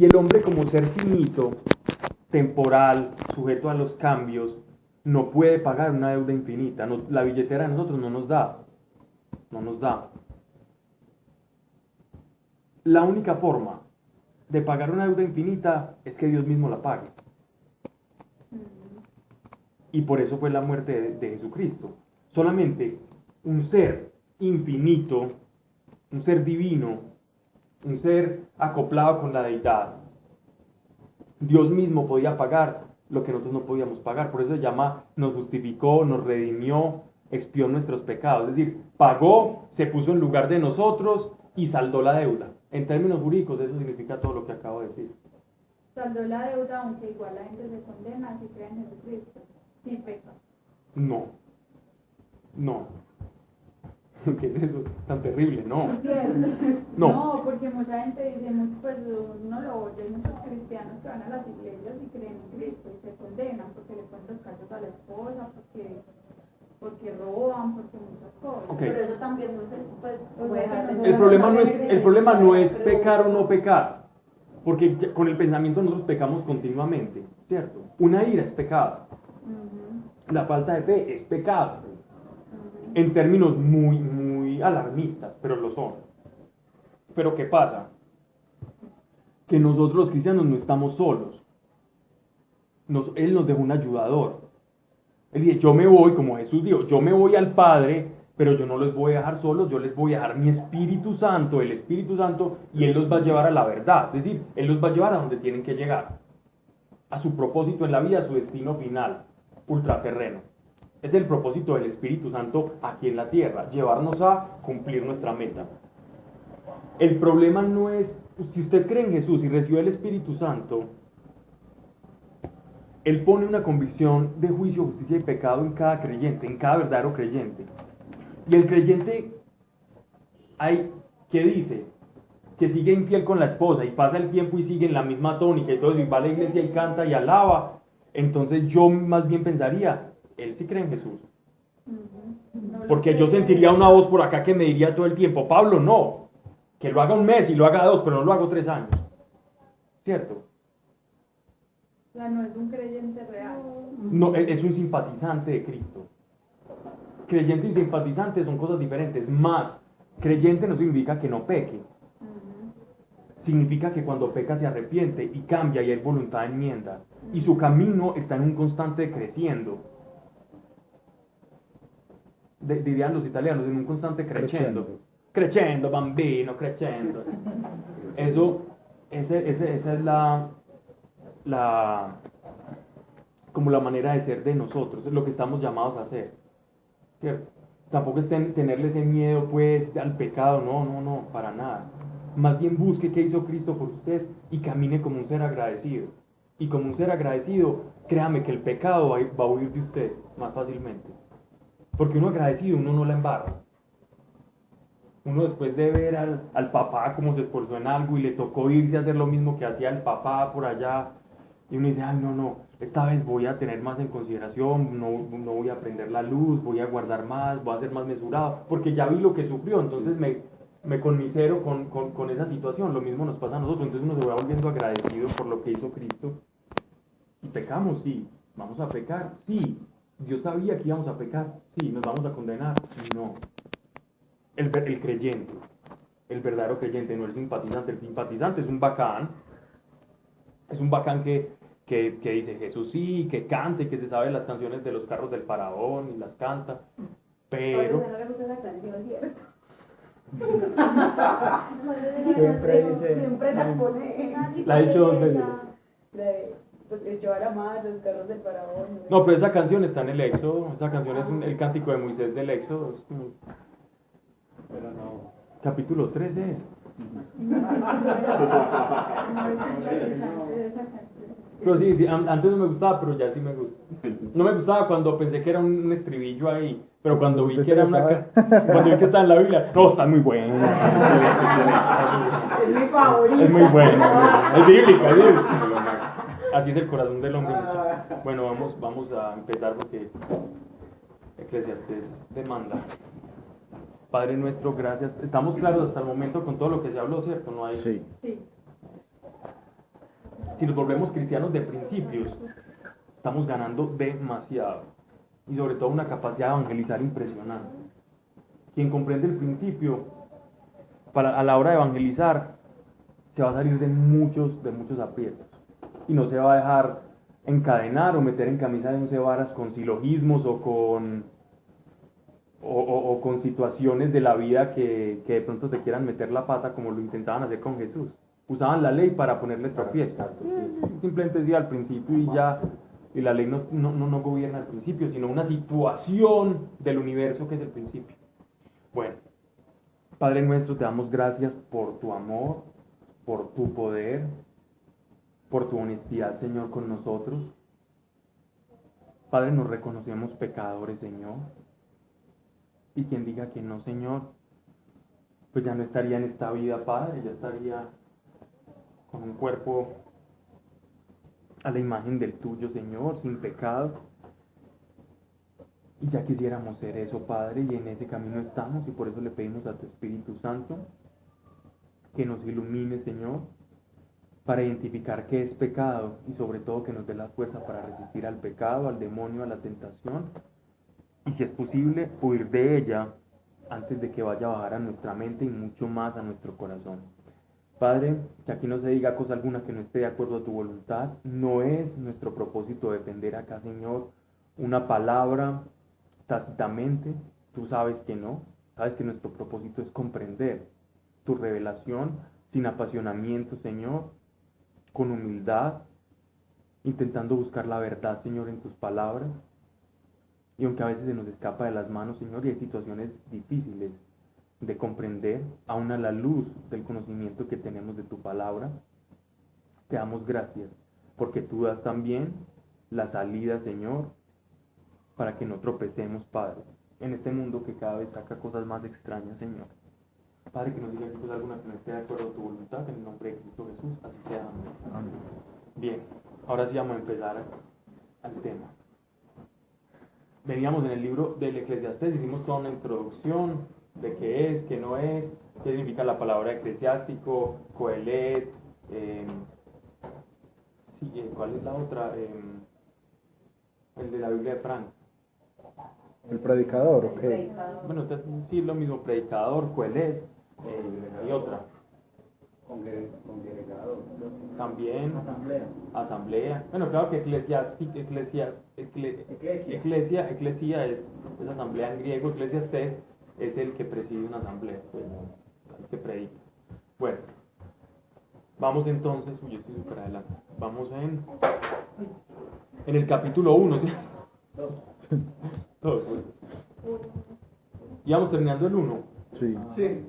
Y el hombre, como ser finito, temporal, sujeto a los cambios, no puede pagar una deuda infinita. La billetera de nosotros no nos da. No nos da. La única forma de pagar una deuda infinita es que Dios mismo la pague. Y por eso fue la muerte de Jesucristo. Solamente un ser infinito, un ser divino, un ser acoplado con la deidad, Dios mismo podía pagar lo que nosotros no podíamos pagar. Por eso se llama, nos justificó, nos redimió, expió nuestros pecados. Es decir, pagó, se puso en lugar de nosotros y saldó la deuda. En términos jurídicos eso significa todo lo que acabo de decir. Saldó la deuda, aunque igual la gente se condena si cree en Jesucristo, sin pecado. No. ¿Qué es eso? Tan terrible, no. No, porque mucha gente dice, pues uno lo oye, hay muchos cristianos que van a las iglesias y creen en Cristo y se condenan porque le ponen los cachos a la esposa, porque roban, porque muchas cosas. Okay. Pero eso también no se puede. El problema no es pecar o no pecar, porque con el pensamiento nosotros pecamos continuamente, ¿cierto? Una ira es pecado. La falta de fe es pecado. En términos muy alarmistas, pero lo son. Pero ¿qué pasa? Que nosotros los cristianos no estamos solos. Él nos dejó un ayudador. Él dice, yo me voy, como Jesús dijo, yo me voy al Padre, pero yo no los voy a dejar solos, yo les voy a dejar mi Espíritu Santo, el Espíritu Santo, y Él los va a llevar a la verdad. Es decir, Él los va a llevar a donde tienen que llegar. A su propósito en la vida, a su destino final, ultraterreno. Es el propósito del Espíritu Santo aquí en la tierra, llevarnos a cumplir nuestra meta. El problema no es, si usted cree en Jesús y recibe el Espíritu Santo, Él pone una convicción de juicio, justicia y pecado en cada creyente, en cada verdadero creyente. Y el creyente, ¿qué dice? Que sigue infiel con la esposa y pasa el tiempo y sigue en la misma tónica y todo eso, y va a la iglesia y canta y alaba. Entonces yo más bien pensaría, él sí cree en Jesús. Porque yo sentiría una voz por acá que me diría todo el tiempo, Pablo, no, que lo haga un mes y lo haga 2, pero no lo hago 3 años. ¿Cierto? O sea, no es un creyente real. No, es un simpatizante de Cristo. Creyente y simpatizante son cosas diferentes. Más, creyente no significa que no peque. Significa que cuando peca se arrepiente y cambia y hay voluntad de enmienda. Y su camino está en un constante creciendo. Dirían los italianos, en un constante crescendo. Crescendo, bambino, crescendo. Esa es como la manera de ser de nosotros, es lo que estamos llamados a hacer. ¿Cierto? Tampoco es tenerle ese miedo pues al pecado, no, para nada. Más bien busque qué hizo Cristo por usted y camine como un ser agradecido. Y como un ser agradecido, créame que el pecado va a huir de usted más fácilmente. Porque uno agradecido, uno no la embarra. Uno después de ver al papá como se esforzó en algo y le tocó irse a hacer lo mismo que hacía el papá por allá, y uno dice, no, esta vez voy a tener más en consideración, no voy a prender la luz, voy a guardar más, voy a ser más mesurado, porque ya vi lo que sufrió, entonces me conmisero con esa situación. Lo mismo nos pasa a nosotros, entonces uno se va volviendo agradecido por lo que hizo Cristo. Y pecamos, sí. Vamos a pecar, sí. Dios sabía que íbamos a pecar, sí. Nos vamos a condenar, no. El creyente, el verdadero creyente, no el simpatizante. El simpatizante es un bacán que dice Jesús sí, que cante, que se sabe las canciones de los carros del faraón y las canta, pero... Siempre la pone. La he dicho 2 veces. Pues echó a la mar los carros del faraón. No, pero esa canción está en el Éxodo. Esa canción es el cántico de Moisés del Éxodo. Pero no. Capítulo 13. Pero sí, antes no me gustaba, pero ya sí me gusta. No me gustaba cuando pensé que era un estribillo ahí, pero cuando vi que era cuando vi que estaba en la Biblia, no, está muy bueno. Es mi favorito. Es muy bueno. Es bíblica, es bíblica. Así es el corazón del hombre. Bueno, vamos a empezar porque Eclesiastés demanda. Padre nuestro, gracias. Estamos claros hasta el momento con todo lo que se habló, ¿cierto? No hay... Sí. Sí. Si nos volvemos cristianos de principios, estamos ganando demasiado. Y sobre todo una capacidad de evangelizar impresionante. Quien comprende el principio, a la hora de evangelizar, se va a salir de muchos aprietos. Y no se va a dejar encadenar o meter en camisa de 11 varas con silogismos o con situaciones de la vida que de pronto te quieran meter la pata como lo intentaban hacer con Jesús. Usaban la ley para ponerle tropiezo. Simplemente decía al principio y ya, y la ley no gobierna al principio, sino una situación del universo que es el principio. Bueno, Padre nuestro, te damos gracias por tu amor, por tu poder, por tu honestidad, Señor, con nosotros. Padre, nos reconocemos pecadores, Señor. Y quien diga que no, Señor, pues ya no estaría en esta vida, Padre, ya estaría con un cuerpo a la imagen del tuyo, Señor, sin pecado. Y ya quisiéramos ser eso, Padre, y en ese camino estamos, y por eso le pedimos a tu Espíritu Santo que nos ilumine, Señor, para identificar qué es pecado, y sobre todo que nos dé la fuerza para resistir al pecado, al demonio, a la tentación, y si es posible, huir de ella antes de que vaya a bajar a nuestra mente y mucho más a nuestro corazón. Padre, que aquí no se diga cosa alguna que no esté de acuerdo a tu voluntad. No es nuestro propósito defender acá, Señor, una palabra tácitamente. Tú sabes que no. Sabes que nuestro propósito es comprender tu revelación sin apasionamiento, Señor, con humildad, intentando buscar la verdad, Señor, en tus palabras. Y aunque a veces se nos escapa de las manos, Señor, y hay situaciones difíciles de comprender, aún a la luz del conocimiento que tenemos de tu palabra, te damos gracias, porque tú das también la salida, Señor, para que no tropecemos, Padre, en este mundo que cada vez saca cosas más extrañas, Señor. Padre, que nos diga cosa alguna que no esté de acuerdo a tu voluntad, en el nombre de Cristo Jesús, así sea. Amén. Bien, ahora sí vamos a empezar al tema. Veníamos en el libro del Eclesiastés, hicimos toda una introducción de qué es, qué no es, qué significa la palabra eclesiástico, coelet, ¿cuál es la otra? El de la Biblia de Frank. El predicador, ok. Bueno, sí, es lo mismo, predicador, coelet, y otra. Congregador. También. Asamblea. Bueno, claro que eclesia es asamblea en griego, eclesiastés es el que preside una asamblea, pues, el que predica. Bueno, vamos entonces, yo estoy súper adelante, vamos en el capítulo 1, ¿sí? Todos. ¿Y vamos terminando el 1? Sí. Sí.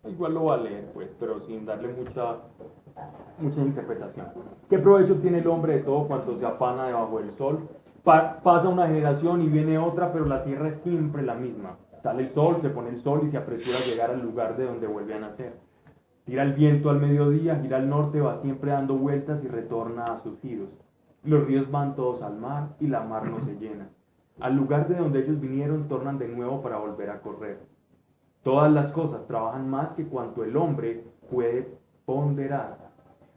Igual lo va a leer, pues, pero sin darle mucha interpretación. ¿Qué provecho tiene el hombre de todo cuanto se afana debajo del sol? Pasa una generación y viene otra, pero la tierra es siempre la misma. Sale el sol, se pone el sol y se apresura a llegar al lugar de donde vuelve a nacer. Tira el viento al mediodía, gira al norte, va siempre dando vueltas y retorna a sus giros. Los ríos van todos al mar y la mar no se llena. Al lugar de donde ellos vinieron tornan de nuevo para volver a correr. Todas las cosas trabajan más que cuanto el hombre puede ponderar.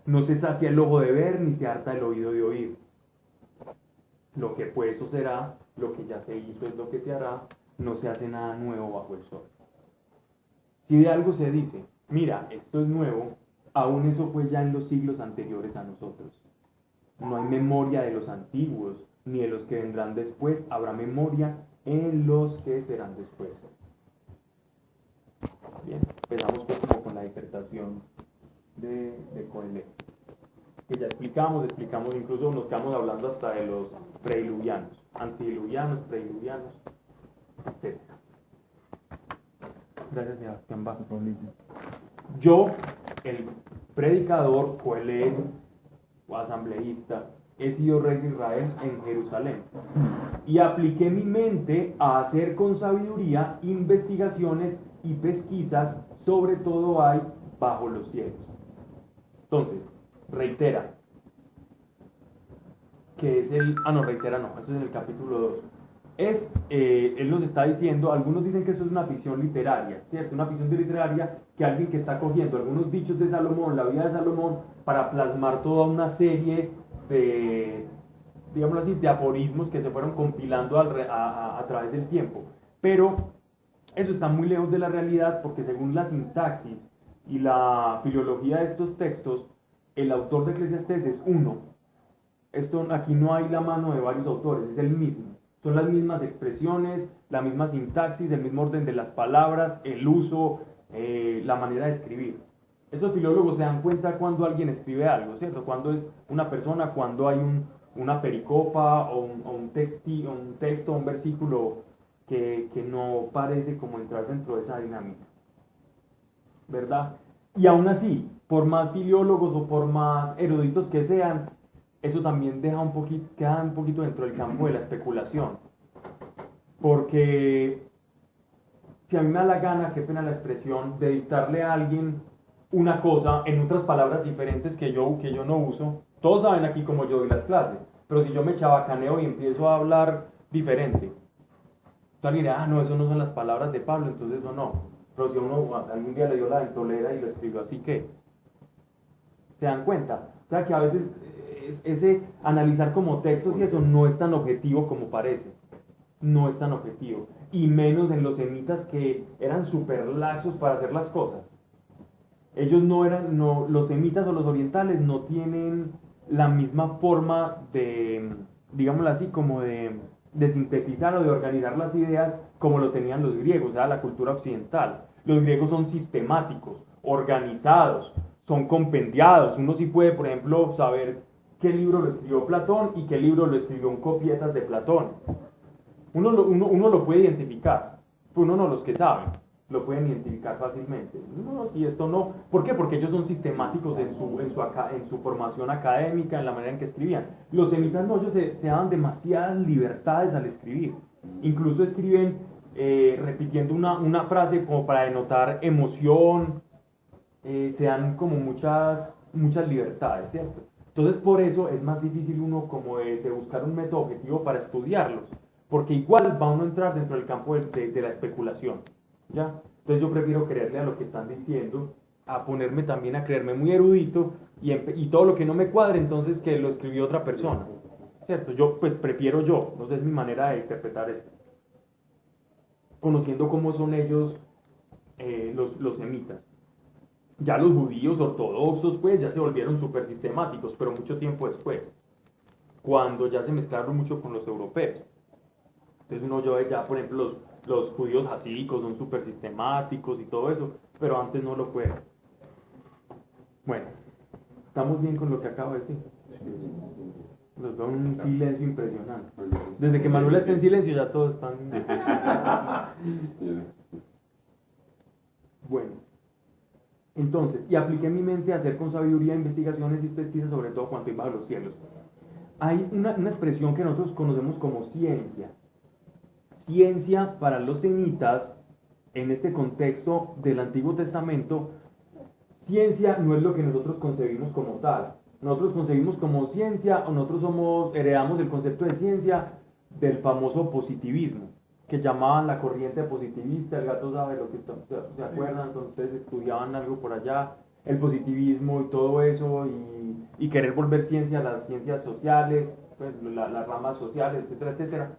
No se sacia el ojo de ver ni se harta el oído de oír. Lo que fue, eso será, lo que ya se hizo es lo que se hará, no se hace nada nuevo bajo el sol. Si de algo se dice, mira, esto es nuevo, aún eso fue ya en los siglos anteriores a nosotros. No hay memoria de los antiguos, ni de los que vendrán después, habrá memoria en los que serán después. Bien, empezamos pues como con la disertación de Coelet, que ya explicamos, incluso nos quedamos hablando hasta de los prediluvianos, antidiluvianos, prediluvianos, etc. Gracias, Sebastián Bajo. Yo, el predicador, Coelet o asambleísta, he sido rey de Israel en Jerusalén y apliqué mi mente a hacer con sabiduría investigaciones y pesquisas sobre todo hay bajo los cielos. Entonces, reitera que es reitera no, esto es en el capítulo 2, él nos está diciendo, algunos dicen que eso es una ficción literaria, ¿cierto? Una ficción literaria que alguien que está cogiendo algunos dichos de Salomón, la vida de Salomón, para plasmar toda una serie de, digámoslo así, de aforismos que se fueron compilando a través del tiempo. Pero eso está muy lejos de la realidad porque según la sintaxis y la filología de estos textos, el autor de Eclesiastés es uno. Aquí no hay la mano de varios autores, es el mismo. Son las mismas expresiones, la misma sintaxis, el mismo orden de las palabras, el uso, la manera de escribir. Esos filólogos se dan cuenta cuando alguien escribe algo, ¿cierto? Cuando es una persona, cuando hay una pericopa o un texto, un versículo que no parece como entrar dentro de esa dinámica, ¿verdad? Y aún así, por más filólogos o por más eruditos que sean, eso también queda un poquito dentro del campo de la especulación. Porque si a mí me da la gana, qué pena la expresión, de dictarle a alguien una cosa en otras palabras diferentes que yo no uso, todos saben aquí cómo yo doy las clases, pero si yo me chabacaneo y empiezo a hablar diferente, alguien dirá, no, eso no son las palabras de Pablo, entonces eso no. Pero si uno algún día le dio la ventolera y lo escribió así, que ¿se dan cuenta? O sea que a veces ese analizar como textos y eso no es tan objetivo como parece. No es tan objetivo. Y menos en los semitas que eran súper laxos para hacer las cosas. Ellos los semitas o los orientales no tienen la misma forma de, digámoslo así, como de sintetizar o de organizar las ideas como lo tenían los griegos, o sea, la cultura occidental. Los griegos son sistemáticos, organizados, son compendiados. Uno sí puede, por ejemplo, saber qué libro lo escribió Platón y qué libro lo escribió un copietas de Platón. Uno lo puede identificar, uno no, los que saben lo pueden identificar fácilmente. No, y esto no. ¿Por qué? Porque ellos son sistemáticos en su formación académica, en la manera en que escribían. Los semitas no, ellos se daban demasiadas libertades al escribir. Incluso escriben repitiendo una frase como para denotar emoción. Se dan como muchas libertades, ¿cierto? Entonces por eso es más difícil uno como de buscar un método objetivo para estudiarlos, porque igual va uno a entrar dentro del campo de la especulación, ¿ya? Entonces yo prefiero creerle a lo que están diciendo, a ponerme también a creerme muy erudito y todo lo que no me cuadre, entonces que lo escribió otra persona, ¿cierto? Yo pues prefiero no sé, es mi manera de interpretar esto, conociendo cómo son ellos los semitas. Ya los judíos ortodoxos pues ya se volvieron súper sistemáticos, pero mucho tiempo después, cuando ya se mezclaron mucho con los europeos. Entonces uno ve ya, por ejemplo, los judíos hasídicos son súper sistemáticos y todo eso, pero antes no lo fueron. Bueno, ¿estamos bien con lo que acabo de decir? Nos da un silencio impresionante. Desde que Manuel está en silencio ya todos están... Bueno, entonces, y apliqué mi mente a hacer con sabiduría investigaciones y pesquisas sobre todo cuanto iba a los cielos. Hay una expresión que nosotros conocemos como ciencia. Ciencia para los semitas, en este contexto del Antiguo Testamento, ciencia no es lo que nosotros concebimos como tal. Nosotros concebimos como ciencia, o nosotros heredamos el concepto de ciencia del famoso positivismo, que llamaban la corriente positivista. El gato sabe lo que se acuerdan, cuando ustedes estudiaban algo por allá, el positivismo y todo eso, y querer volver ciencia a las ciencias sociales, pues, las ramas sociales, etcétera, etcétera.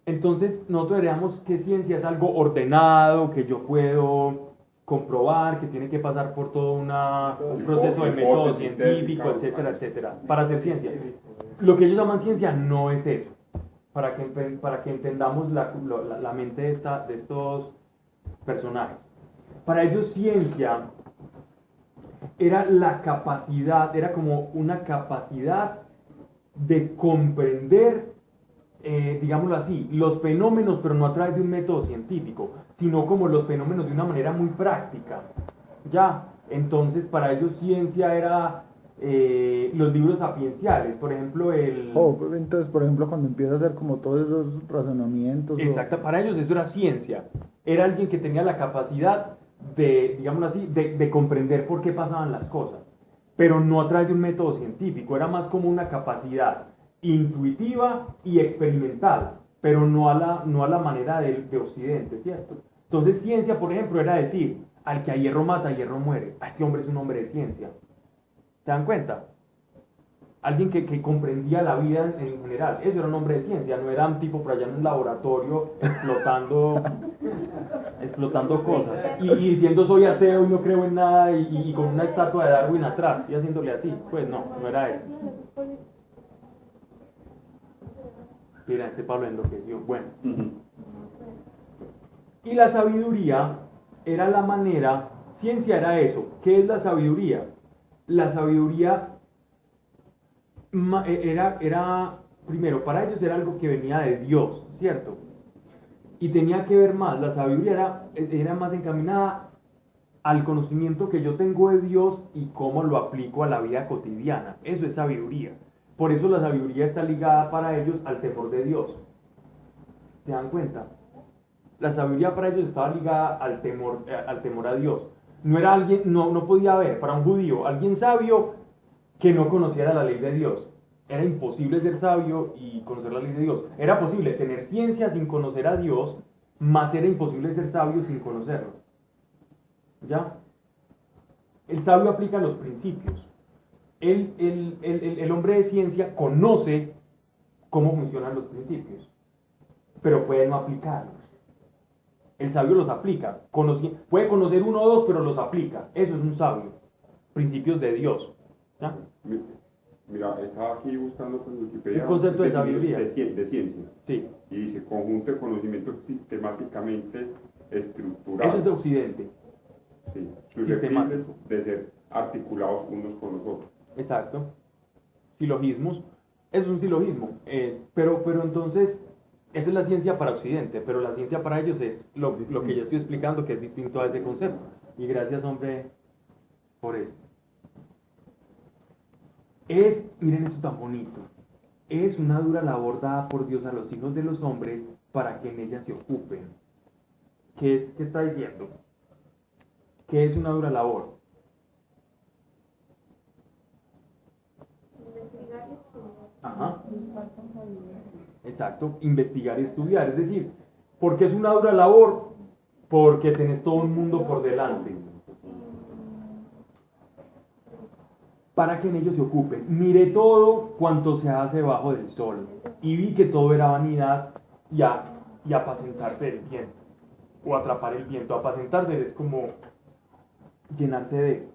Entonces nosotros heredamos que ciencia es algo ordenado, que yo puedo comprobar, que tiene que pasar por todo un proceso de método científico, etcétera, etcétera, para hacer ciencia. Lo que ellos llaman ciencia no es eso. Para que entendamos la mente de estos personajes. Para ellos ciencia era la capacidad, era como una capacidad de comprender, digámoslo así, los fenómenos, pero no a través de un método científico, sino como los fenómenos de una manera muy práctica. Ya, entonces para ellos ciencia era... los libros sapienciales, por ejemplo entonces, por ejemplo, cuando empieza a hacer como todos esos razonamientos... Exacto, para ellos eso era ciencia. Era alguien que tenía la capacidad de, digámoslo así, de comprender por qué pasaban las cosas, pero no a través de un método científico, era más como una capacidad intuitiva y experimental pero no a la manera de Occidente, ¿cierto? Entonces ciencia, por ejemplo, era decir, al que a hierro mata, a hierro muere. Ese hombre es un hombre de ciencia. ¿Se dan cuenta? Alguien que comprendía la vida en general. Eso era un hombre de ciencia, no era un tipo por allá en un laboratorio explotando cosas. Y diciendo soy ateo y no creo en nada y con una estatua de Darwin atrás y haciéndole así. Pues no era eso. Mira, este Pablo enloqueció. Bueno. Y la sabiduría era la manera, ciencia era eso. ¿Qué es la sabiduría? La sabiduría era, primero, para ellos era algo que venía de Dios, ¿cierto? Y tenía que ver más, la sabiduría era más encaminada al conocimiento que yo tengo de Dios y cómo lo aplico a la vida cotidiana. Eso es sabiduría. Por eso la sabiduría está ligada para ellos al temor de Dios. ¿Se dan cuenta? La sabiduría para ellos estaba ligada al temor a Dios. No era alguien, no podía haber para un judío alguien sabio que no conociera la ley de Dios. Era imposible ser sabio y conocer la ley de Dios. Era posible tener ciencia sin conocer a Dios, mas era imposible ser sabio sin conocerlo. ¿Ya? El sabio aplica los principios. El hombre de ciencia conoce cómo funcionan los principios, pero puede no aplicarlos. El sabio los aplica. Puede conocer uno o dos, pero los aplica. Eso es un sabio. Principios de Dios. ¿Ya? Mira, estaba aquí buscando por Wikipedia el concepto de sabiduría. De ciencia. Sí. Y dice, conjunto de conocimientos sistemáticamente estructurados. Eso es de Occidente. Sí, susceptibles de ser articulados unos con los otros. Exacto. Silogismos. Es un silogismo. Pero entonces, esa es la ciencia para Occidente, pero la ciencia para ellos es lo que yo estoy explicando, que es distinto a ese concepto. Y gracias, hombre, por eso. Miren esto tan bonito, es una dura labor dada por Dios a los hijos de los hombres para que en ella se ocupen. ¿Qué está diciendo? ¿Qué es una dura labor? Ajá. Exacto, investigar y estudiar. Es decir, ¿por qué es una dura labor? Porque tenés todo un mundo por delante. Para que en ellos se ocupen. Miré todo cuanto se hace bajo del sol, y vi que todo era vanidad y apacentarse del viento, o atrapar el viento. Apacentarse es como llenarse de.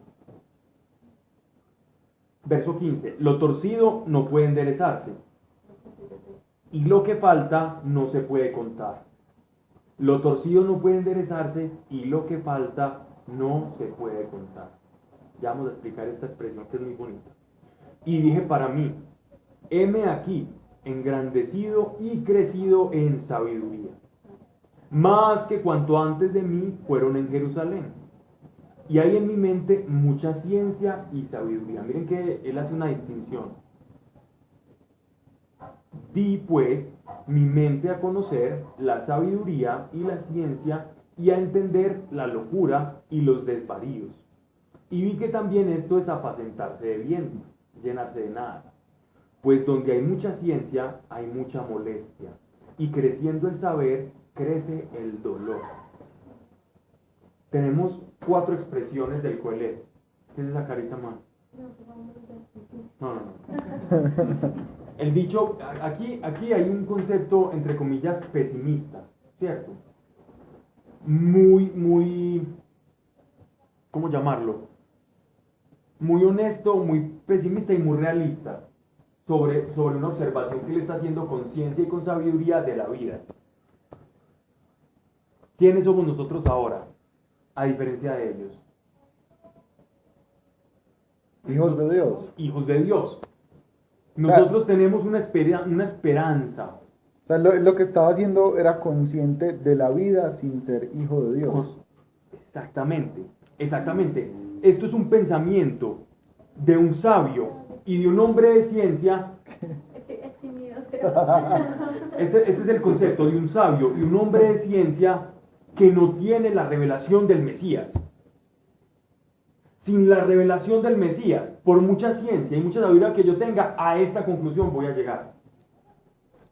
Verso 15. Lo torcido no puede enderezarse, y lo que falta no se puede contar. Lo torcido no puede enderezarse, y lo que falta no se puede contar. Ya vamos a explicar esta expresión que es muy bonita. Y dije para mí, heme aquí, engrandecido y crecido en sabiduría, más que cuanto antes de mí fueron en Jerusalén. Y hay en mi mente mucha ciencia y sabiduría. Miren que él hace una distinción. Di pues mi mente a conocer la sabiduría y la ciencia, y a entender la locura y los desvaríos. Y vi que también esto es apacentarse de viento, llenarse de nada. Pues donde hay mucha ciencia, hay mucha molestia. Y creciendo el saber, crece el dolor. Tenemos 4 expresiones del Coelet. ¿Qué es esa carita más? No. El dicho, aquí hay un concepto, entre comillas, pesimista, ¿cierto? Muy, ¿cómo llamarlo? Muy honesto, muy pesimista y muy realista sobre una observación que él está haciendo con ciencia y con sabiduría de la vida. ¿Quiénes somos nosotros ahora, a diferencia de ellos? Hijos de Dios. Hijos de Dios. Nosotros tenemos una esperanza. O sea, lo que estaba haciendo era consciente de la vida sin ser hijo de Dios. Exactamente. Esto es un pensamiento de un sabio y de un hombre de ciencia. Este es el concepto de un sabio y un hombre de ciencia que no tiene la revelación del Mesías. Sin la revelación del Mesías, por mucha ciencia y mucha sabiduría que yo tenga, a esta conclusión voy a llegar.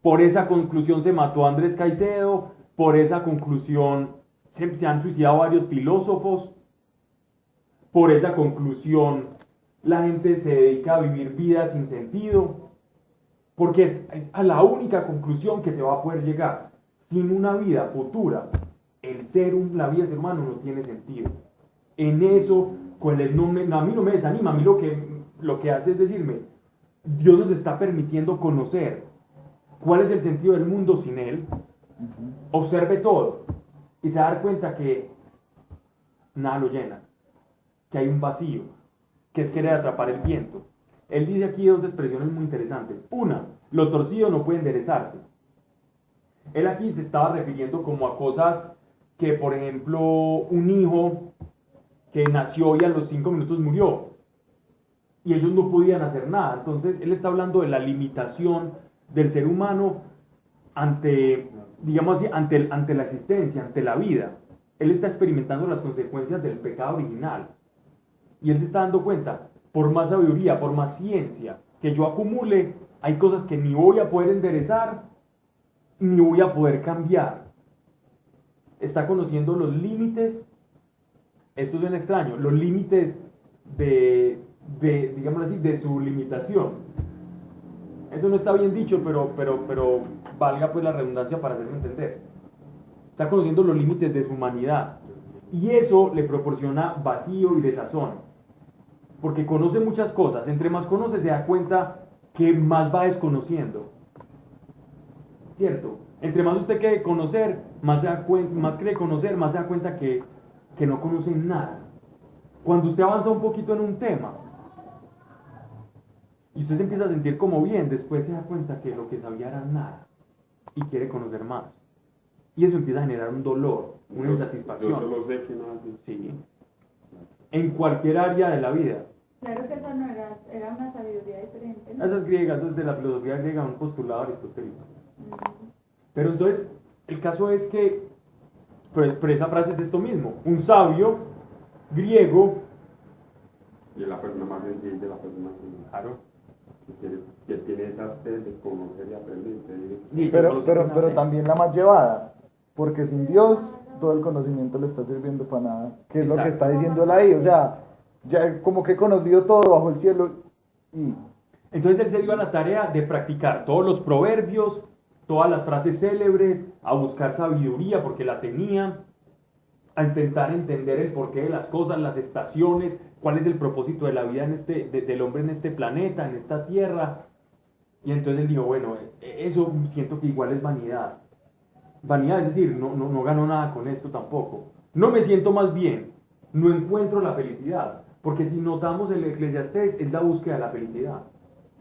por esa conclusión se mató a Andrés Caicedo, por esa conclusión se han suicidado varios filósofos, por esa conclusión la gente se dedica a vivir vidas sin sentido, porque es a la única conclusión que se va a poder llegar. Sin una vida futura, la vida del ser humano no tiene sentido. En eso, a mí no me desanima, a mí lo que hace es decirme, Dios nos está permitiendo conocer cuál es el sentido del mundo sin Él. Observe todo y se va a dar cuenta que nada lo llena, que hay un vacío, que es querer atrapar el viento. Él dice aquí dos expresiones muy interesantes. Una, lo torcido no puede enderezarse. Él aquí se estaba refiriendo como a cosas que, por ejemplo, un hijo que nació y a los 5 minutos murió y ellos no podían hacer nada. Entonces él está hablando de la limitación del ser humano ante, digamos así, ante la existencia, ante la vida. Él está experimentando las consecuencias del pecado original y él se está dando cuenta, por más sabiduría, por más ciencia que yo acumule, hay cosas que ni voy a poder enderezar ni voy a poder cambiar. Está conociendo los límites, esto suena extraño, los límites digámoslo así, de su limitación. Eso no está bien dicho, pero valga pues la redundancia para hacerme entender. Está conociendo los límites de su humanidad. Y eso le proporciona vacío y desazón. Porque conoce muchas cosas. Entre más conoce, se da cuenta que más va desconociendo. ¿Cierto? Entre más usted quiere conocer, más cree conocer, más se da cuenta que no conoce nada. Cuando usted avanza un poquito en un tema, y usted se empieza a sentir como bien, después se da cuenta que lo que sabía era nada, y quiere conocer más. Y eso empieza a generar un dolor, una insatisfacción. Yo solo sé que no hace. Sí. En cualquier área de la vida. Claro que eso no era una sabiduría diferente, ¿no? Eso es griega, eso es de la filosofía griega, un postulado aristotélico. Pero entonces, el caso es que, pero esa frase es esto mismo, un sabio griego. Y es la persona más sencilla, la persona que, Claro. que tiene esa sed de conocer y aprender. Sí, Pero también la más llevada, porque sin Dios todo el conocimiento le está sirviendo para nada, que es lo que está diciendo él ahí, o sea, ya como que he conocido todo bajo el cielo y... Entonces él se dio a la tarea de practicar todos los proverbios, todas las frases célebres, a buscar sabiduría porque la tenía, a intentar entender el porqué de las cosas, las estaciones, cuál es el propósito de la vida del hombre en este planeta, en esta tierra. Y entonces él dijo, bueno, eso siento que igual es vanidad. Vanidad, es decir, no gano nada con esto tampoco. No me siento más bien, no encuentro la felicidad. Porque si notamos el Eclesiastés, es la búsqueda de la felicidad.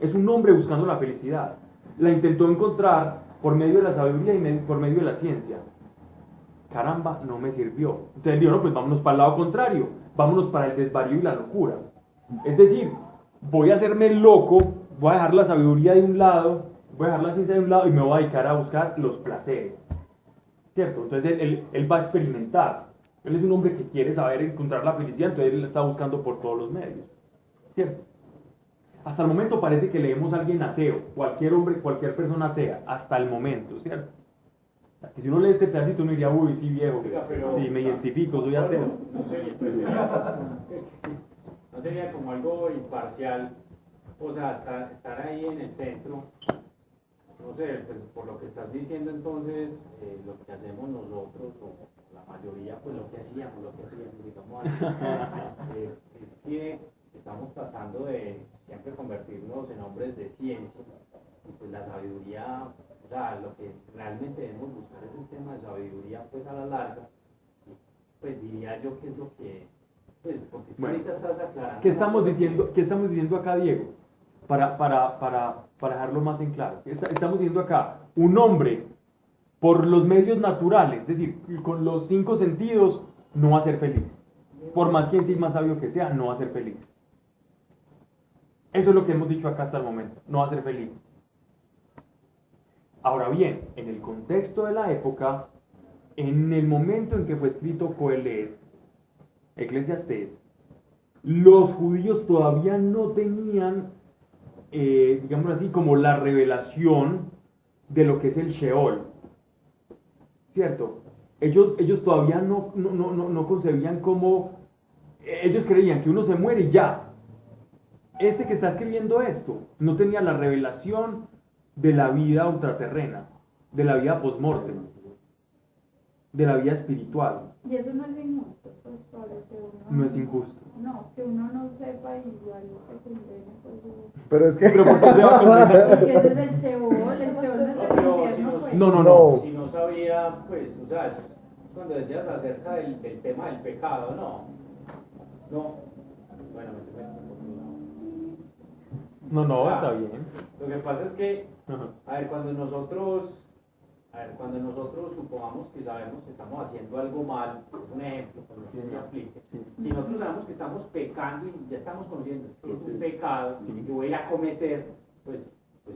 Es un hombre buscando la felicidad. La intentó encontrar por medio de la sabiduría y por medio de la ciencia. Caramba, no me sirvió. Entonces dijo, no, pues vámonos para el lado contrario. Vámonos para el desvarío y la locura. Es decir, voy a hacerme loco, voy a dejar la sabiduría de un lado, voy a dejar la ciencia de un lado y me voy a dedicar a buscar los placeres. ¿Cierto? Entonces él va a experimentar. Él es un hombre que quiere saber encontrar la felicidad, entonces él la está buscando por todos los medios. ¿Cierto? Hasta el momento parece que leemos a alguien ateo, cualquier hombre, cualquier persona atea, hasta el momento, ¿cierto? Que si uno lee este pedacito uno diría, uy, sí viejo, sí, me identifico, soy ateo. No sería como algo imparcial, o sea, estar ahí en el centro, no sé, pues, por lo que estás diciendo entonces, lo que hacemos nosotros, o la mayoría, pues lo que hacíamos, digamos, es que estamos tratando de siempre convertirnos en hombres de ciencia, y pues la sabiduría, o sea, lo que realmente debemos buscar es el tema de sabiduría, pues a la larga, pues diría yo que es lo que, pues, porque si bueno, ahorita estás aclarando... ¿Qué estamos diciendo acá, Diego? Para dejarlo más en claro. Estamos diciendo acá, un hombre, por los medios naturales, es decir, con los 5 sentidos, no va a ser feliz. Por más ciencia y más sabio que sea, no va a ser feliz. Eso es lo que hemos dicho acá hasta el momento, no va a ser feliz. Ahora bien, en el contexto de la época, en el momento en que fue escrito Coelet, Eclesiastés, los judíos todavía no tenían, digamos así, como la revelación de lo que es el Sheol, ¿cierto? Ellos todavía no concebían cómo, ellos creían que uno se muere y ya. Este que está escribiendo esto no tenía la revelación de la vida ultraterrena, de la vida post-mortem, de la vida espiritual. Y eso no es injusto, pues parece uno. No es injusto. No, que uno no sepa y igual se condene, pues. Pero es que... Pero ¿por qué se va a condenar? Porque ese es el Sheol no es el pero infierno, pues. No. Si no sabía, pues, o sea, cuando decías acerca del tema del pecado, no, bueno, me estoy metiendo por otro lado. No, está bien. Lo que pasa es que, Ajá. a ver, cuando nosotros supongamos que sabemos que estamos haciendo algo mal, es un ejemplo, cuando Sí, se señor. aplique. Sí. Si nosotros sabemos que estamos pecando y ya estamos conscientes que es un pecado que voy a ir a cometer, pues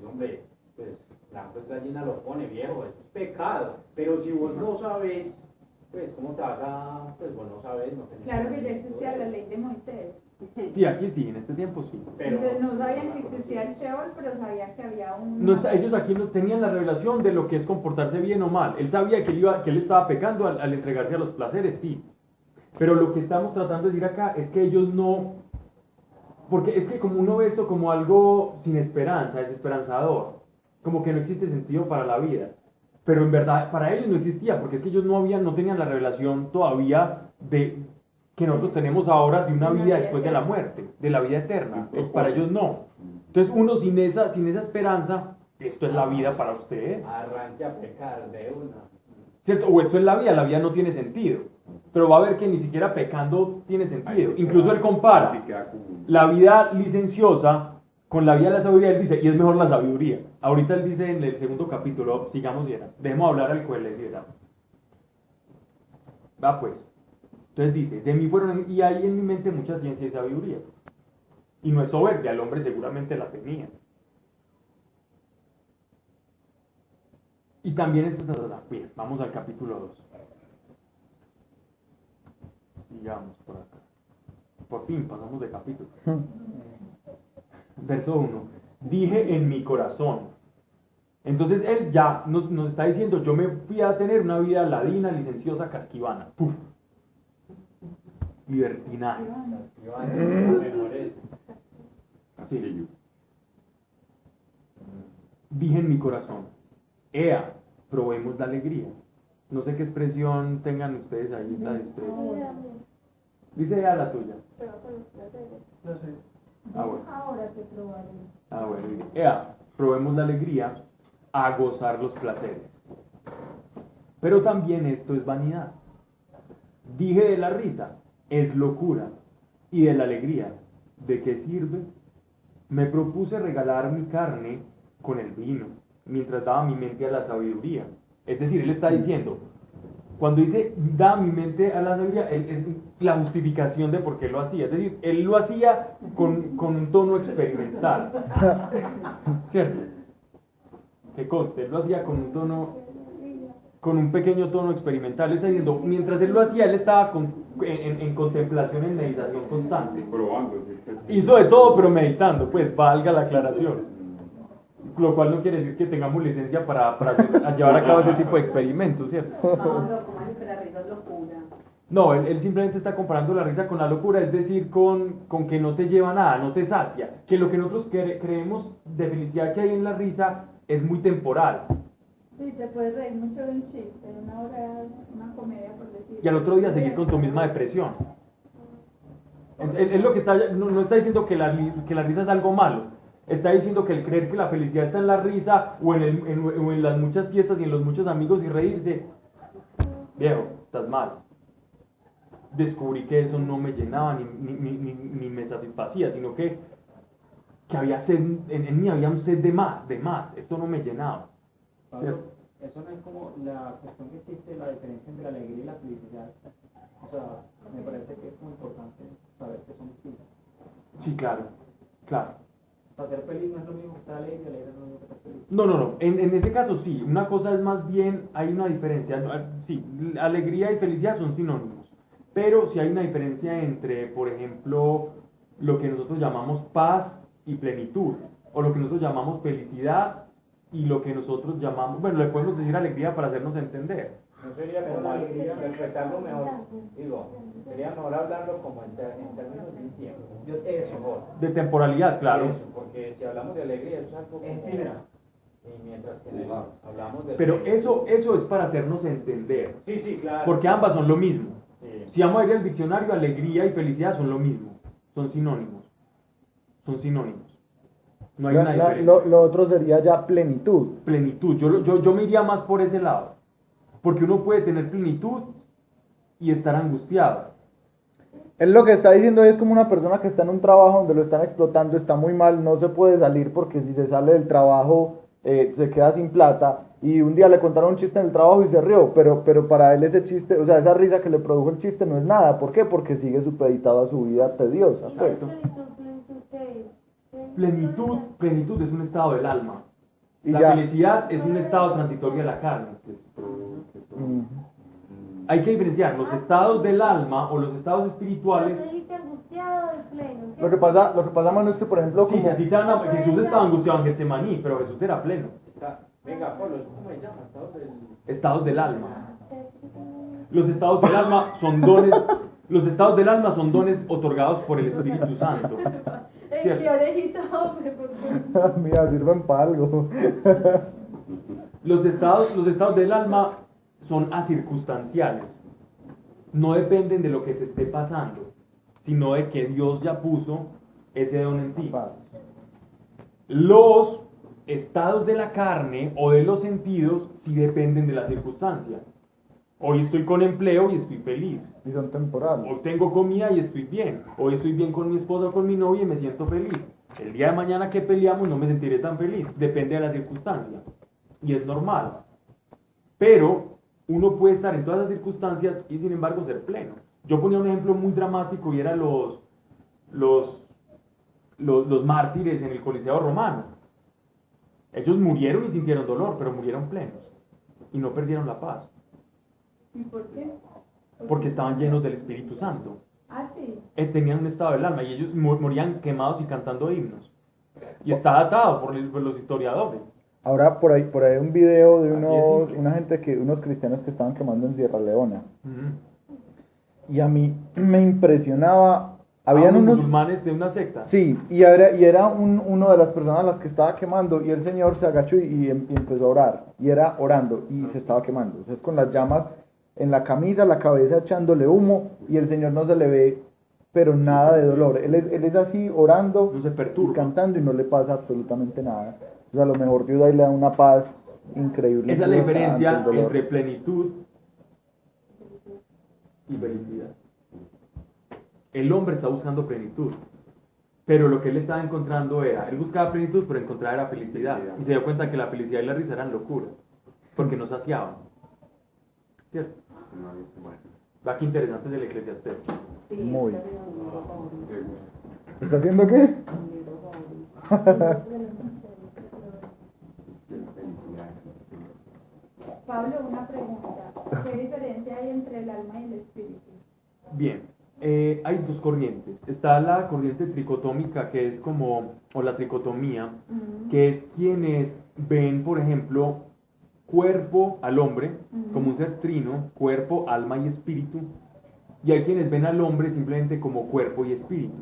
hombre, pues la pues gallina lo pone, viejo, eso es pecado. Pero si vos no sabes, pues cómo te vas a, pues vos no sabes, no tenés. Claro que ya existía la ley de Moisés. Sí, aquí sí, en este tiempo sí. Pero, Entonces no sabían que existía el Sheol, pero sabían que había un... Ellos aquí no tenían la revelación de lo que es comportarse bien o mal. Él sabía que él estaba pecando al entregarse a los placeres, sí. Pero lo que estamos tratando de decir acá es que ellos no... Porque es que como uno ve esto como algo sin esperanza, desesperanzador, como que no existe sentido para la vida. Pero en verdad para ellos no existía, porque es que ellos no tenían la revelación todavía de que nosotros tenemos ahora de una vida después de la muerte, de la vida eterna. Para ellos no. Entonces uno sin esa esperanza, esto es la vida para usted, arranque a pecar de una. ¿cierto? O esto es la vida no tiene sentido. Pero va a ver que ni siquiera pecando tiene sentido. Incluso él compara la vida licenciosa con la vida de la sabiduría. Él dice, y es mejor la sabiduría. Ahorita él dice en el segundo capítulo, sigamos y era, dejemos hablar al colegio y era. Va pues. Entonces dice, de mí fueron, y hay en mi mente mucha ciencia y sabiduría. Y no es soberbia, el hombre seguramente la tenía. Y también bien, vamos al capítulo 2. Sigamos por acá. Por fin pasamos de capítulo. Verso 1. Dije en mi corazón. Entonces él ya nos está diciendo, yo me fui a tener una vida ladina, licenciosa, casquivana. Puf. Libertinaje. Sí. Dije en mi corazón, ea, probemos la alegría. No sé qué expresión tengan ustedes ahí, la de ustedes. Dice ea la tuya. Bueno. Ahora te probaré. Bueno. Dice, ea, probemos la alegría a gozar los placeres. Pero también esto es vanidad. Dije de la risa, es locura. Y de la alegría, ¿de qué sirve? Me propuse regalar mi carne con el vino, mientras daba mi mente a la sabiduría. Es decir, él está diciendo, cuando dice da mi mente a la sabiduría, es la justificación de por qué lo hacía. Es decir, él lo hacía con un tono experimental. ¿Cierto? Que conste, él lo hacía con un pequeño tono experimental. Está diciendo, mientras él lo hacía, él estaba en contemplación, en meditación constante. Probando. Hizo de todo, pero meditando, pues valga la aclaración. Lo cual no quiere decir que tengamos licencia para llevar a cabo ese tipo de experimentos, ¿cierto? No, como así que la risa es locura. No, él simplemente está comparando la risa con la locura, es decir, con que no te lleva a nada, no te sacia. Que lo que nosotros creemos de felicidad que hay en la risa es muy temporal. Sí, te puedes reír mucho de un chiste, de una hora, una comedia, por decir. Y al otro día seguir con tu misma depresión. Él lo que está, no está diciendo que la risa es algo malo. Está diciendo que el creer que la felicidad está en la risa o en las muchas fiestas y en los muchos amigos y reírse, viejo, estás mal. Descubrí que eso no me llenaba ni me satisfacía, sino que había sed, en mí había un sed de más, esto no me llenaba. Pablo, eso no es como la cuestión que existe, la diferencia entre la alegría y la felicidad. O sea, me parece que es muy importante saber que son distintas. Sí, claro. O sea, ser feliz no es lo mismo que estar alegre, alegre no es lo mismo que estar feliz. No. En ese caso sí. Una cosa es más bien, hay una diferencia. Sí, alegría y felicidad son sinónimos. Pero sí hay una diferencia entre, por ejemplo, lo que nosotros llamamos paz y plenitud. O lo que nosotros llamamos felicidad y lo que nosotros llamamos, bueno, le podemos decir alegría para hacernos entender. No sería como interpretarlo mejor, digo, sería mejor hablarlo como en términos de un tiempo. Mejor. De temporalidad, claro. Eso, porque si hablamos de alegría, eso es algo efímero. Y mientras que hablamos de... Pero eso es para hacernos entender. Sí, sí, claro. Porque ambas son lo mismo. Sí. Si vamos a ir al diccionario, alegría y felicidad son lo mismo. Son sinónimos. Son sinónimos. No hay una diferencia. Lo otro sería ya plenitud. Plenitud. Yo me iría más por ese lado. Porque uno puede tener plenitud y estar angustiado. Él lo que está diciendo es como una persona que está en un trabajo donde lo están explotando, está muy mal, no se puede salir porque si se sale del trabajo se queda sin plata. Y un día le contaron un chiste en el trabajo y se rió, pero para él ese chiste, o sea, esa risa que le produjo el chiste no es nada. ¿Por qué? Porque sigue supeditado a su vida tediosa. Pues. Plenitud es un estado del alma. Y La ya. felicidad es un estado transitorio de la carne. Mm. Hay que diferenciar los estados del alma o los estados espirituales. Lo que pasa, mano, es que, por ejemplo, Sí, como... si a ti te dan Jesús estaba angustiado en Getsemaní, pero Jesús era pleno. Venga, Pablo, ¿eso cómo se llama? Estados del alma. Los estados del alma son dones. Los estados del alma son dones otorgados por el Espíritu Santo. ¿Cierto? ¿Qué orejita, hombre? Porque... Mira, sirven para algo. Los estados del alma son acircunstanciales. No dependen de lo que te esté pasando, sino de que Dios ya puso ese don en ti. Los estados de la carne o de los sentidos sí dependen de la circunstancia. Hoy estoy con empleo y estoy feliz. Y son temporales. Hoy tengo comida y estoy bien. Hoy estoy bien con mi esposa o con mi novia y me siento feliz. El día de mañana que peleamos no me sentiré tan feliz. Depende de la circunstancia. Y es normal. Pero uno puede estar en todas las circunstancias y sin embargo ser pleno. Yo ponía un ejemplo muy dramático y era los mártires en el Coliseo romano. Ellos murieron y sintieron dolor, pero murieron plenos. Y no perdieron la paz. ¿Y por qué? Porque estaban llenos del Espíritu Santo. Ah, sí. Tenían un estado del alma y ellos morían quemados y cantando himnos. Y está datado por los historiadores. Ahora por ahí hay un video de Así es simple. unos cristianos que estaban quemando en Sierra Leona. Ujú. Y a mí me impresionaba. Habían Unos unos musulmanes de una secta. Sí, y era uno de las personas a las que estaba quemando y el señor se agachó y empezó a orar. Y era orando y se estaba quemando. Entonces con las llamas en la camisa, la cabeza echándole humo y el señor no se le ve, pero nada de dolor. Él es así orando No se y perturba. cantando y no le pasa absolutamente nada. O sea, a lo mejor Dios ahí le da una paz increíble. Esa es la ante diferencia el dolor. entre plenitud y felicidad. El hombre está buscando plenitud, pero lo que él estaba encontrando él buscaba plenitud, pero encontraba era felicidad. Y se dio cuenta que la felicidad y la risa eran locura, porque no saciaban. ¿Cierto? Va que interesante es el Eclesiastés. Muy. ¿Está haciendo qué? Pablo, una pregunta. ¿Qué diferencia hay entre el alma y el espíritu? Bien, hay dos corrientes. Está la corriente tricotómica, que es como, o la tricotomía, que es quienes ven, por ejemplo, cuerpo al hombre como un ser trino, cuerpo, alma y espíritu, y hay quienes ven al hombre simplemente como cuerpo y espíritu.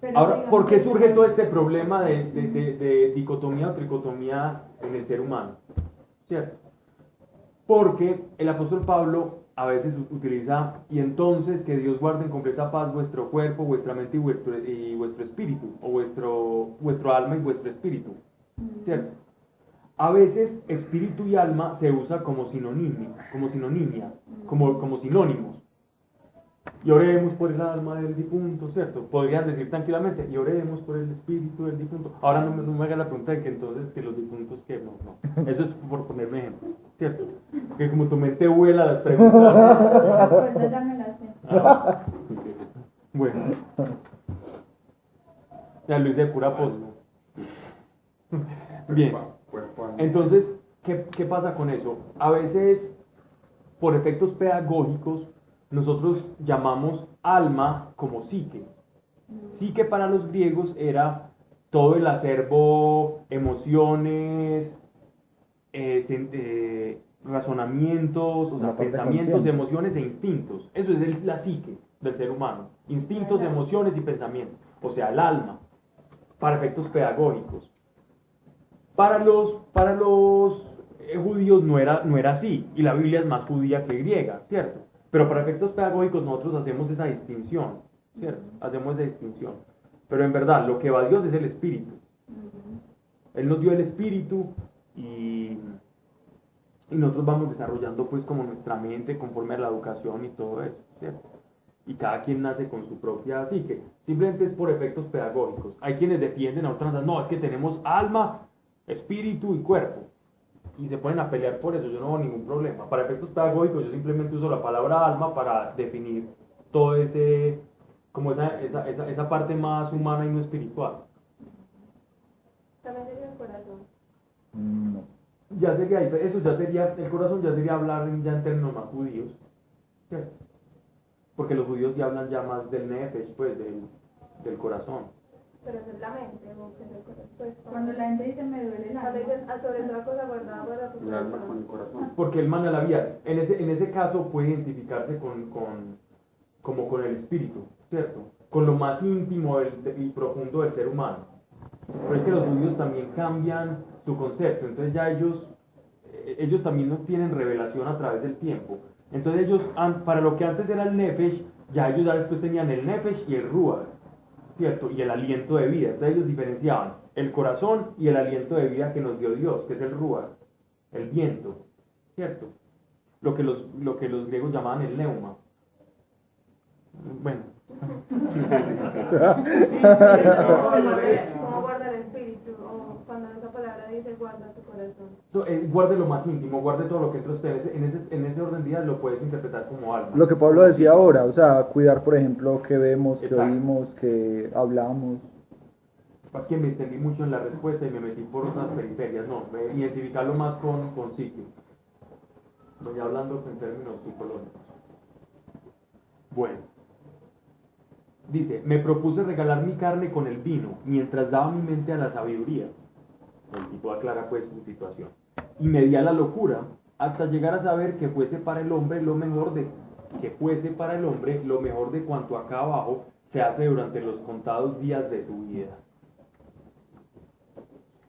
Pero Ahora, digamos ¿por qué que surge no- todo este problema de dicotomía o tricotomía en el ser humano? ¿Cierto? Porque el apóstol Pablo a veces utiliza, y entonces que Dios guarde en completa paz vuestro cuerpo, vuestra mente y vuestro espíritu, o vuestro alma y vuestro espíritu. ¿Cierto? A veces espíritu y alma se usa como sinonimia, como sinónimos. Y oremos por el alma del difunto, ¿cierto? Podrían decir tranquilamente, y oremos por el espíritu del difunto. Ahora no me haga la pregunta de que entonces que los difuntos, que no. Eso es por ponerme ejemplo, ¿cierto? Que como tu mente vuela las preguntas. Pues ya me la sé. Ah, bueno. Ya lo hice de pura pos, ¿no? Bien. Entonces, ¿qué pasa con eso? A veces, por efectos pedagógicos, nosotros llamamos alma como psique. Psique para los griegos era todo el acervo, emociones, razonamientos, o sea, La parte pensamientos, consciente. emociones e instintos. Eso es la psique del ser humano. Instintos, emociones y pensamientos. O sea, el alma, para efectos pedagógicos. Para los judíos no era así, y la Biblia es más judía que griega, ¿cierto? Pero para efectos pedagógicos nosotros hacemos esa distinción, ¿cierto? Hacemos esa distinción. Pero en verdad, lo que va a Dios es el espíritu. Él nos dio el espíritu y nosotros vamos desarrollando pues como nuestra mente conforme a la educación y todo eso, ¿cierto? Y cada quien nace con su propia psique. Simplemente es por efectos pedagógicos. Hay quienes defienden a otras, no, es que tenemos alma, espíritu y cuerpo. Y se ponen a pelear por eso, yo no tengo ningún problema. Para efectos pedagógicos yo simplemente uso la palabra alma para definir todo ese, como esa parte más humana y no espiritual. También sería el corazón. No. Ya sería, eso ya sería, el corazón ya sería hablar ya en términos más judíos, ¿cierto? Porque los judíos ya hablan ya más del nefesh, pues, del corazón. Pero eso es la mente, o que es el corazón. Pues, Cuando la gente dice me duele el alma. cuando dicen sobre toda cosa guardada guarda tu El alma con corazón. el corazón. Porque él manda la vida. En ese caso puede identificarse como con el espíritu, ¿cierto? Con lo más íntimo y profundo del ser humano. Pero es que los judíos también cambian su concepto, entonces ya ellos también no tienen revelación a través del tiempo. Entonces ellos, para lo que antes era el nefesh, ya ellos ya después tenían el nefesh y el ruach, ¿cierto? Y el aliento de vida. Entonces ellos diferenciaban el corazón y el aliento de vida que nos dio Dios, que es el ruach, el viento, ¿cierto? Lo que los griegos llamaban el neuma. Bueno. ¿Cómo guarda el espíritu? O cuando esa palabra dice guarda tu corazón. Guarde lo más íntimo, guarde todo lo que entra usted. En ese orden de ideas lo puedes interpretar como alma. Lo que Pablo decía ahora, o sea, cuidar, por ejemplo, que vemos, que Exacto. oímos, que hablamos. Es que me extendí mucho en la respuesta y me metí por otras periferias. No, identificarlo más con sitio. Voy hablando en términos psicológicos. Bueno. Dice, me propuse regalar mi carne con el vino, mientras daba mi mente a la sabiduría. El tipo aclara pues su situación. Y me di a la locura, hasta llegar a saber que fuese para el hombre lo mejor de cuanto acá abajo se hace durante los contados días de su vida.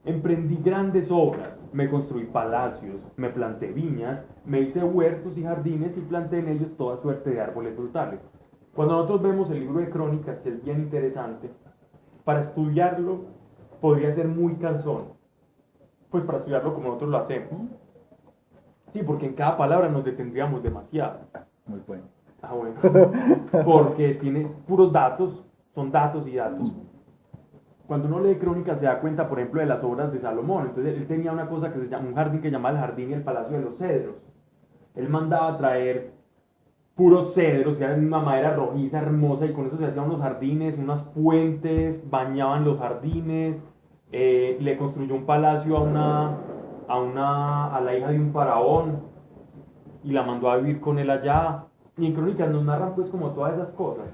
Emprendí grandes obras, me construí palacios, me planté viñas, me hice huertos y jardines y planté en ellos toda suerte de árboles frutales. Cuando nosotros vemos el libro de Crónicas, que es bien interesante, para estudiarlo podría ser muy cansón. Pues para estudiarlo como nosotros lo hacemos. Sí, porque en cada palabra nos detendríamos demasiado. Muy bueno. Ah, bueno. Porque tiene puros datos, son datos y datos. Cuando uno lee Crónicas se da cuenta, por ejemplo, de las obras de Salomón. Entonces él tenía una cosa que se llama, un jardín que llamaba el jardín y el palacio de los cedros. Él mandaba a traer puros cedros, que eran una madera rojiza, hermosa, y con eso se hacían unos jardines, unas fuentes, bañaban los jardines, le construyó un palacio a la hija de un faraón, y la mandó a vivir con él allá. Y en Crónicas nos narran pues como todas esas cosas.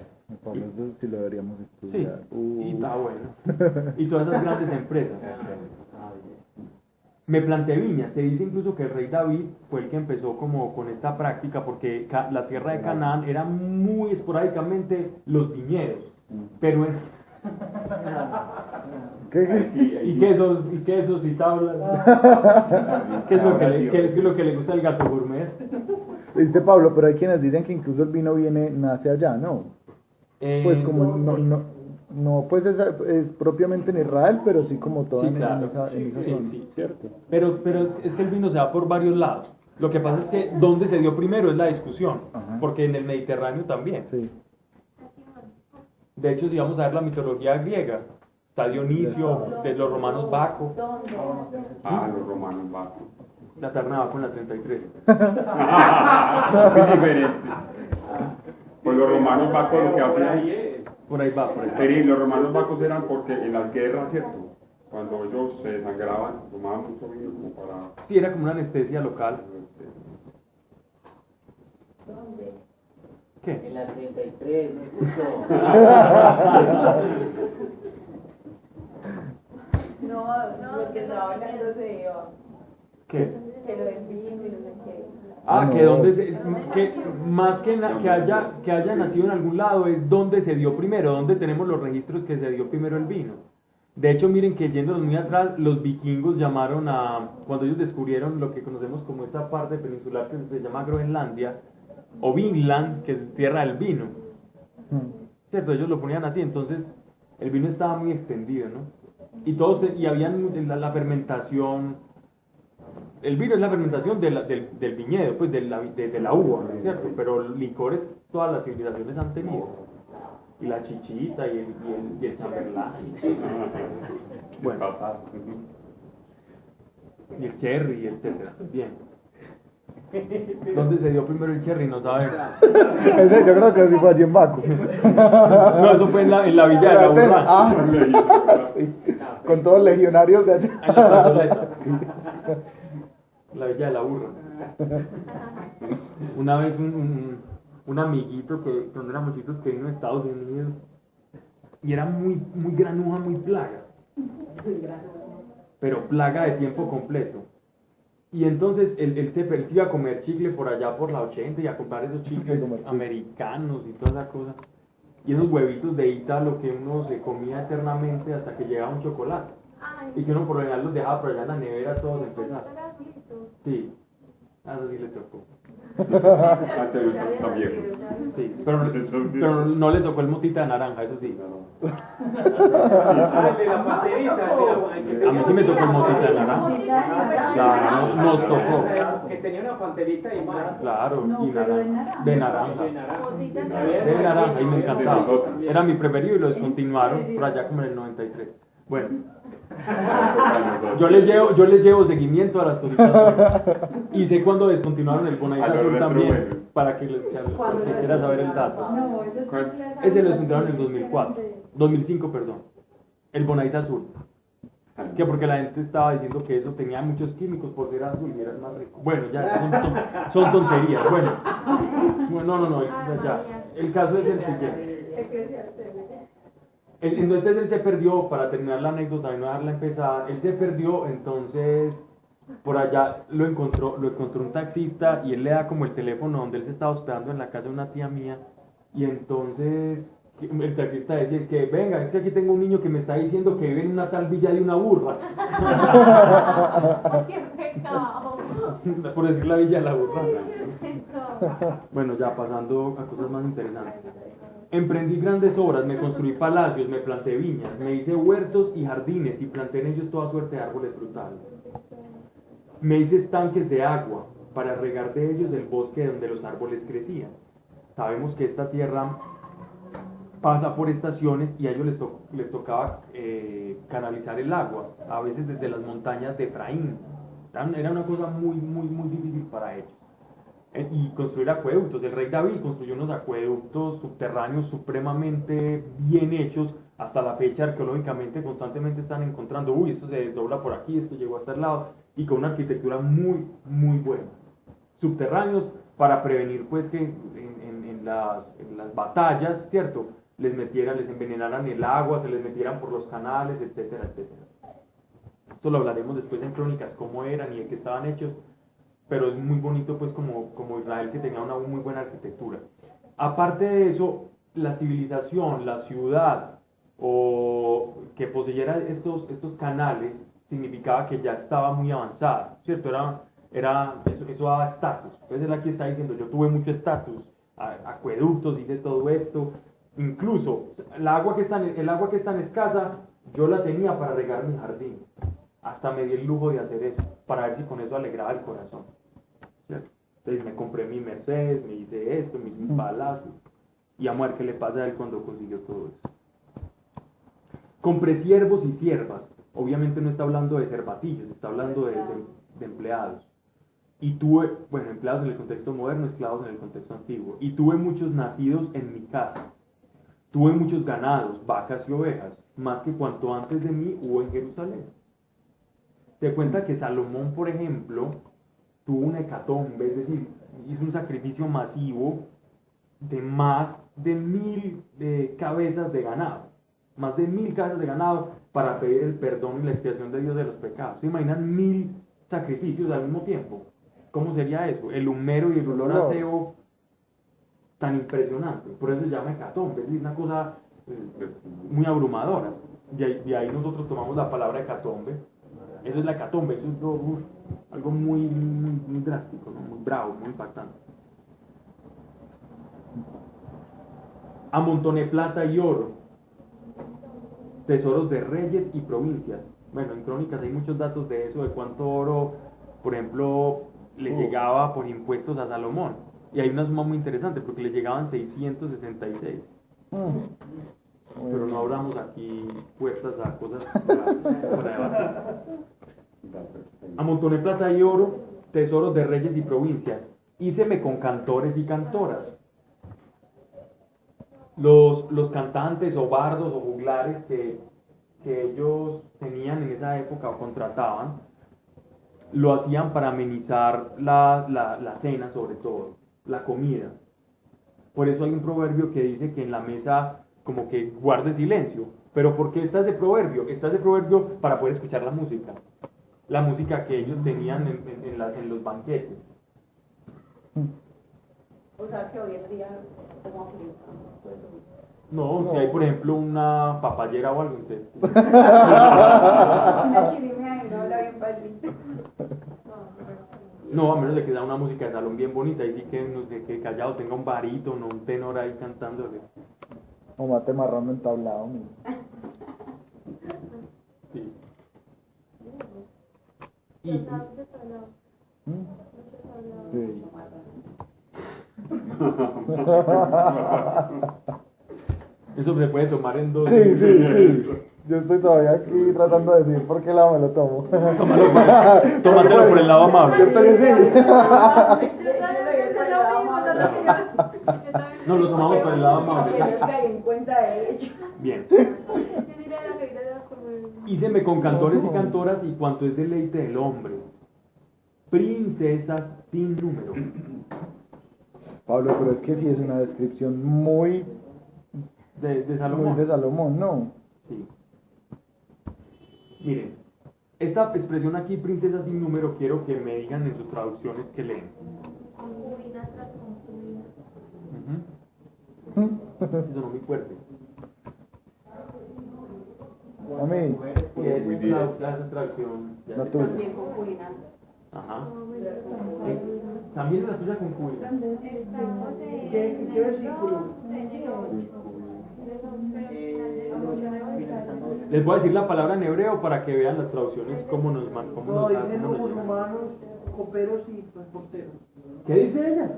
Pablo, eso sí lo deberíamos Sí, estudiar. y está bueno. Y todas esas grandes empresas. Me planté viñas, se dice incluso que el rey David fue el que empezó como con esta práctica porque la tierra de Canaán era muy esporádicamente los viñedos, pero y quesos y tablas. ¿Qué es lo que le gusta al gato gourmet? Viste, Pablo, pero hay quienes dicen que incluso el vino nace allá, ¿no? Pues como no pues es propiamente en Israel, pero sí como todo Sí, en claro. esa Sí, zona, sí. ¿cierto? Pero es que el vino se da por varios lados. Lo que pasa es que dónde se dio primero es la discusión, Ajá. porque en el Mediterráneo también. Sí. De hecho, si vamos a ver la mitología griega, está Dionisio, de los romanos Baco, Los romanos Baco. la taberna de Baco en la 33. Es diferente. Pues los romanos Baco lo que hacían. Por ahí va, por ahí va. Sí, los romanos Bacos eran porque en las guerras, ¿cierto? Cuando ellos se desangraban, tomaban mucho vino como para... Sí, era como una anestesia local. ¿Dónde? ¿Qué? En la 33, me escucho. No, lo que estaba hablando de Eva, ¿Qué? que lo del vino y no sé qué. Ah, no. que que más que haya nacido en algún lado es donde se dio primero, donde tenemos los registros que se dio primero el vino. De hecho, miren que yéndonos muy atrás, los vikingos llamaron cuando ellos descubrieron lo que conocemos como esta parte peninsular que se llama Groenlandia, o Vinland, que es tierra del vino. ¿Cierto? Ellos lo ponían así, entonces el vino estaba muy extendido, ¿no? Y habían la fermentación. El vino es la fermentación del viñedo, pues de la uva, ¿cierto? Pero licores todas las civilizaciones han tenido. Y la chichita y el chamberlain. Bueno, y el cherry, etcétera. Bien. ¿Dónde se dio primero el cherry? No sabemos. Ese, yo creo que sí fue allí en Baco. No, eso fue en la villa de la Urrá. Ah, sí. Con todos los legionarios de allá. En la plazoleta. La villa de la burra. Una vez un amiguito que cuando éramos chicos que vino de Estados Unidos y era muy granuja, muy plaga. Pero plaga de tiempo completo. Y entonces él se iba a comer chicle por allá por la 80 y a comprar esos chicles americanos y toda esa cosa. Y esos huevitos de Ítalo que uno se comía eternamente hasta que llegaba un chocolate. Y que uno por lo general los dejaba por allá en la nevera todos empezados. Sí, a eso sí le tocó. Antes de eso está viejo. Sí, pero no le tocó el motita de naranja, eso sí. Ah, el de la panterita, A mí sí me tocó el motita de naranja. Claro, nos tocó. Que tenía una panterita y más. Claro, No, y pero de naranja. naranja. De naranja. De De naranja, y me encantaba. Era mi preferido y lo descontinuaron por allá como en el 93. Bueno, yo les llevo seguimiento a las cositas. Y sé cuándo descontinuaron el Bonavita Azul también, para que quiera saber el dato. No, esos chicles Ese lo descontinuaron en el 2005, perdón. El Bonavita Azul. Que porque la gente estaba diciendo que eso tenía muchos químicos por ser azul y era el más rico. Bueno, ya, son tonterías. Bueno, no, ya. El caso es el siguiente. Entonces él se perdió, para terminar la anécdota y no dejarla empezar, él se perdió, entonces por allá lo encontró un taxista y él le da como el teléfono donde él se estaba hospedando en la casa de una tía mía y entonces el taxista decía, es que venga, es que aquí tengo un niño que me está diciendo que vive en una tal villa de una burra. ¡Qué pecado! Por decir la villa de la burra. Bueno, ya pasando a cosas más interesantes. Emprendí grandes obras, me construí palacios, me planté viñas, me hice huertos y jardines y planté en ellos toda suerte de árboles frutales. Me hice estanques de agua para regar de ellos el bosque donde los árboles crecían. Sabemos que esta tierra pasa por estaciones y a ellos les tocaba canalizar el agua, a veces desde las montañas de Efraín. Era una cosa muy difícil para ellos. Y construir acueductos. El rey David construyó unos acueductos subterráneos supremamente bien hechos. Hasta la fecha, arqueológicamente, constantemente están encontrando, esto se desdobla por aquí, esto llegó hasta el lado, y con una arquitectura muy buena. Subterráneos para prevenir, pues, que en las batallas, ¿cierto?, les envenenaran el agua, se les metieran por los canales, etcétera. Esto lo hablaremos después en crónicas, cómo eran y de qué estaban hechos. Pero es muy bonito pues como Israel, que tenga una muy buena arquitectura. Aparte de eso, la civilización, la ciudad o que poseyera estos canales significaba que ya estaba muy avanzada, ¿cierto? Eso daba estatus. Entonces él aquí está diciendo, yo tuve mucho estatus, acueductos, hice todo esto, incluso el agua que es tan escasa, yo la tenía para regar mi jardín. Hasta me di el lujo de hacer eso, para ver si con eso alegraba el corazón. ¿Cierto? Entonces me compré mi Mercedes, me hice esto, me hice un palacio. Y vamos a ver qué le pasa a él cuando consiguió todo eso. Compré siervos y siervas. Obviamente no está hablando de cervatillos, está hablando de empleados. Y tuve, empleados en el contexto moderno, esclavos en el contexto antiguo. Y tuve muchos nacidos en mi casa. Tuve muchos ganados, vacas y ovejas, más que cuanto antes de mí hubo en Jerusalén. Se cuenta que Salomón, por ejemplo, tuvo una hecatombe, es decir, hizo un sacrificio masivo de más de 1000 cabezas de ganado. Más de 1000 cabezas de ganado para pedir el perdón y la expiación de Dios de los pecados. ¿Se imaginan 1000 sacrificios al mismo tiempo? ¿Cómo sería eso? El humero y el olor a cebo tan impresionante. Por eso se llama hecatombe, es una cosa muy abrumadora. De ahí nosotros tomamos la palabra hecatombe. Eso es la hecatombe, eso es algo muy drástico, ¿no? Muy bravo, muy impactante. Amontoné plata y oro, tesoros de reyes y provincias. Bueno, en Crónicas hay muchos datos de eso, de cuánto oro, por ejemplo, le llegaba por impuestos a Salomón. Y hay una suma muy interesante, porque le llegaban 666. Pero no abramos aquí puertas a cosas para debatir. Amontoné plata y oro, tesoros de reyes y provincias. Híceme con cantores y cantoras. Los cantantes o bardos o juglares que ellos tenían en esa época o contrataban, lo hacían para amenizar la cena, sobre todo, la comida. Por eso hay un proverbio que dice que en la mesa como que guarde silencio. ¿Pero por qué está ese proverbio? Está ese proverbio para poder escuchar la música que ellos tenían en los banquetes. O sea que hoy en día, como aplica, pues, No, si hay por ejemplo una papayera o algo, entonces. Una chirimia y no habla bien pasito. No, a menos de que sea una música de salón bien bonita, y sí que no sé, que callado tenga un barítono, un tenor ahí cantándole. O mate marrón entablado, mira. Sí. Sí. Eso se puede tomar en dos. Sí. Yo estoy todavía aquí tratando de decir por qué lado me lo tomo. Tómatelo por el lado amable. Cierto que sí. No, lo tomamos por el lado amable. que ellos caen en cuenta de ello. Bien. Híceme con cantores y cantoras y cuanto es deleite del hombre. Princesas sin número. Pablo, pero es que sí es una descripción muy De Salomón. muy de Salomón, ¿no? Sí. Miren, esta expresión aquí, princesa sin número, quiero que me digan en sus traducciones que leen. Concubinas tras concubinas. Eso no muy fuerte. A mí, Esa traducción. Ya la sé tuya. cuál es. También concubina. Ajá. También es la tuya concubina. Estamos ¿Qué versículo? en el 8. Les voy a decir la palabra en hebreo para que vean las traducciones cómo nos No, cómo dicen nos los llegan. humanos, coperos y transporteros. ¿Qué dice ella?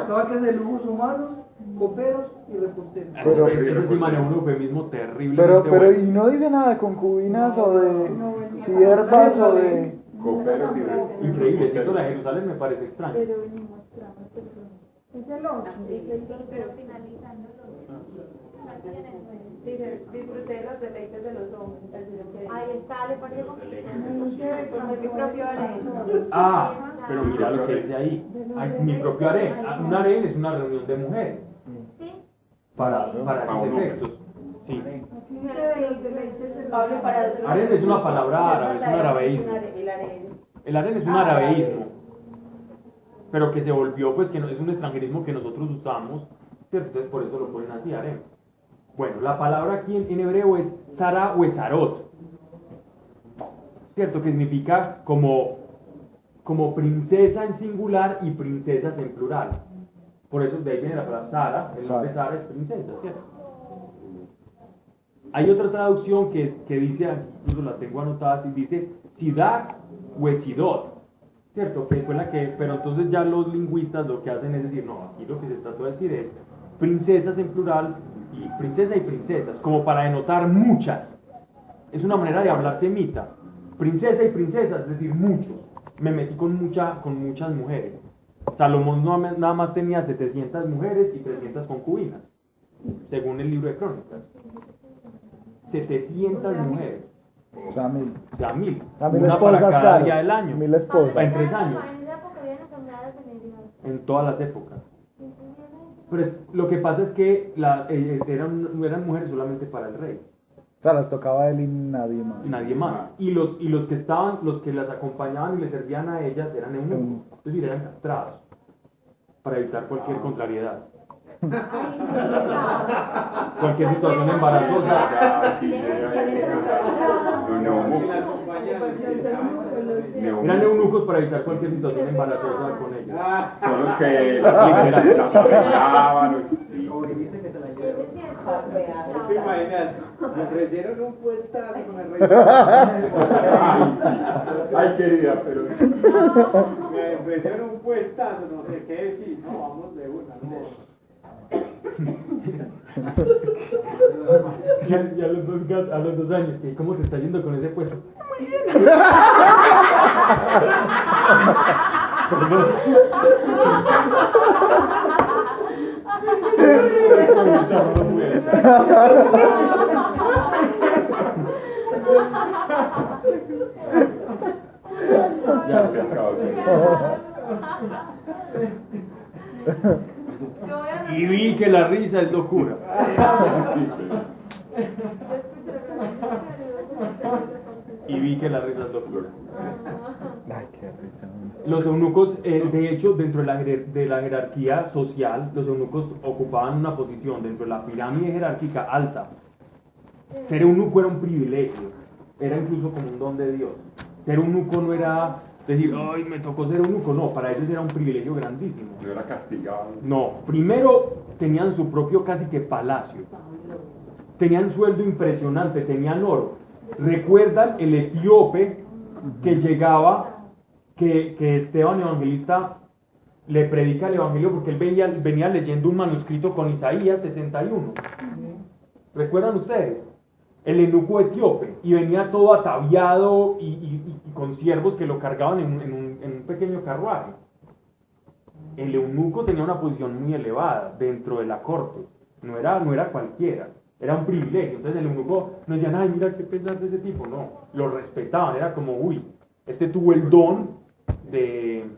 No, que es de lujos humanos, coperos y reporteros. Pero- Ese sí maneja un eufemismo terrible. Pero y no dice nada de concubinas o de siervas o de... Coperos y de... Increíble, siendo la Jerusalén me parece extraño. Pero venimos, tramos, perdón. Es el 8. Pero finalizando Dice, disfruté de los deleites de los hombres. ahí está, le parece Porque mi propio harén. Ah, pero mira lo que dice ahí. Ay, mi propio harén. Un harén es una reunión de mujeres. Sí. Para Para esos un hombre. efectos. Sí. Pablo, para otros- Harén es una palabra árabe, es un arabeísmo. El harén. El harén es un arabeísmo, pero que se volvió, pues, que no, es un extranjerismo que nosotros usamos, ¿cierto? Entonces por eso lo ponen así, harén. Bueno, la palabra aquí en hebreo es Sara o Esarot, ¿cierto? Que significa como princesa en singular y princesas en plural. Por eso de ahí viene la palabra Sara, el nombre Sara es princesa, ¿cierto? Hay otra traducción que dice, incluso la tengo anotada así, dice Sidak o Esidot, ¿cierto? Que fue la que, pero entonces ya los lingüistas lo que hacen es decir, no, aquí lo que se trató de decir es princesas en plural, y princesa y princesas, como para denotar muchas. Es una manera de hablar semita. Princesa y princesas, es decir, muchos. Me metí con muchas mujeres. Salomón nada más tenía 700 mujeres y 300 concubinas, según el libro de Crónicas. 700 mujeres, O sea, 1000. o sea, 1000. A 1000 Una para esposas, cada claro. día del año. 1000 esposas. En 3 años. En esa época había enfermedades venéreas. En todas las épocas. Pero lo que pasa es que eran mujeres solamente para el rey. O sea, las tocaba él y nadie más. Nadie más. Y los que estaban, los que las acompañaban y le servían a ellas eran eunucos, es decir, eran castrados para evitar cualquier contrariedad. Cualquier situación embarazosa. Eran eunucos para evitar cualquier situación embarazosa con ellos. Son los que las arreglaban. ¿Te imaginas? Me ofrecieron un puestazo con el rey. Ay, querida, pero... Me ofrecieron un puestazo, no sé qué decir. No, vamos de una, no. Ya a los 2 años, ¿y cómo te está yendo con ese puesto? Ya, chao. Y vi que la risa es locura. Y vi que la risa es locura. Ay, qué risa. Los eunucos, de hecho, dentro de la jerarquía social, los eunucos ocupaban una posición dentro de la pirámide jerárquica alta. Ser eunuco era un privilegio, era incluso como un don de Dios. Ser eunuco no era decir, ay, me tocó ser eunuco, no, para ellos era un privilegio grandísimo. No era castigado. No, primero tenían su propio casi que palacio, tenían sueldo impresionante, tenían oro. ¿Recuerdan el etíope que llegaba, que Esteban Evangelista le predica el Evangelio porque él venía leyendo un manuscrito con Isaías 61? ¿Recuerdan ustedes? El eunuco etíope, y venía todo ataviado y con siervos que lo cargaban en un pequeño carruaje. El eunuco tenía una posición muy elevada dentro de la corte, no era cualquiera, era un privilegio. Entonces el eunuco no decían, ay, mira qué pensás de ese tipo, no, lo respetaban, era como, uy, este tuvo el don de...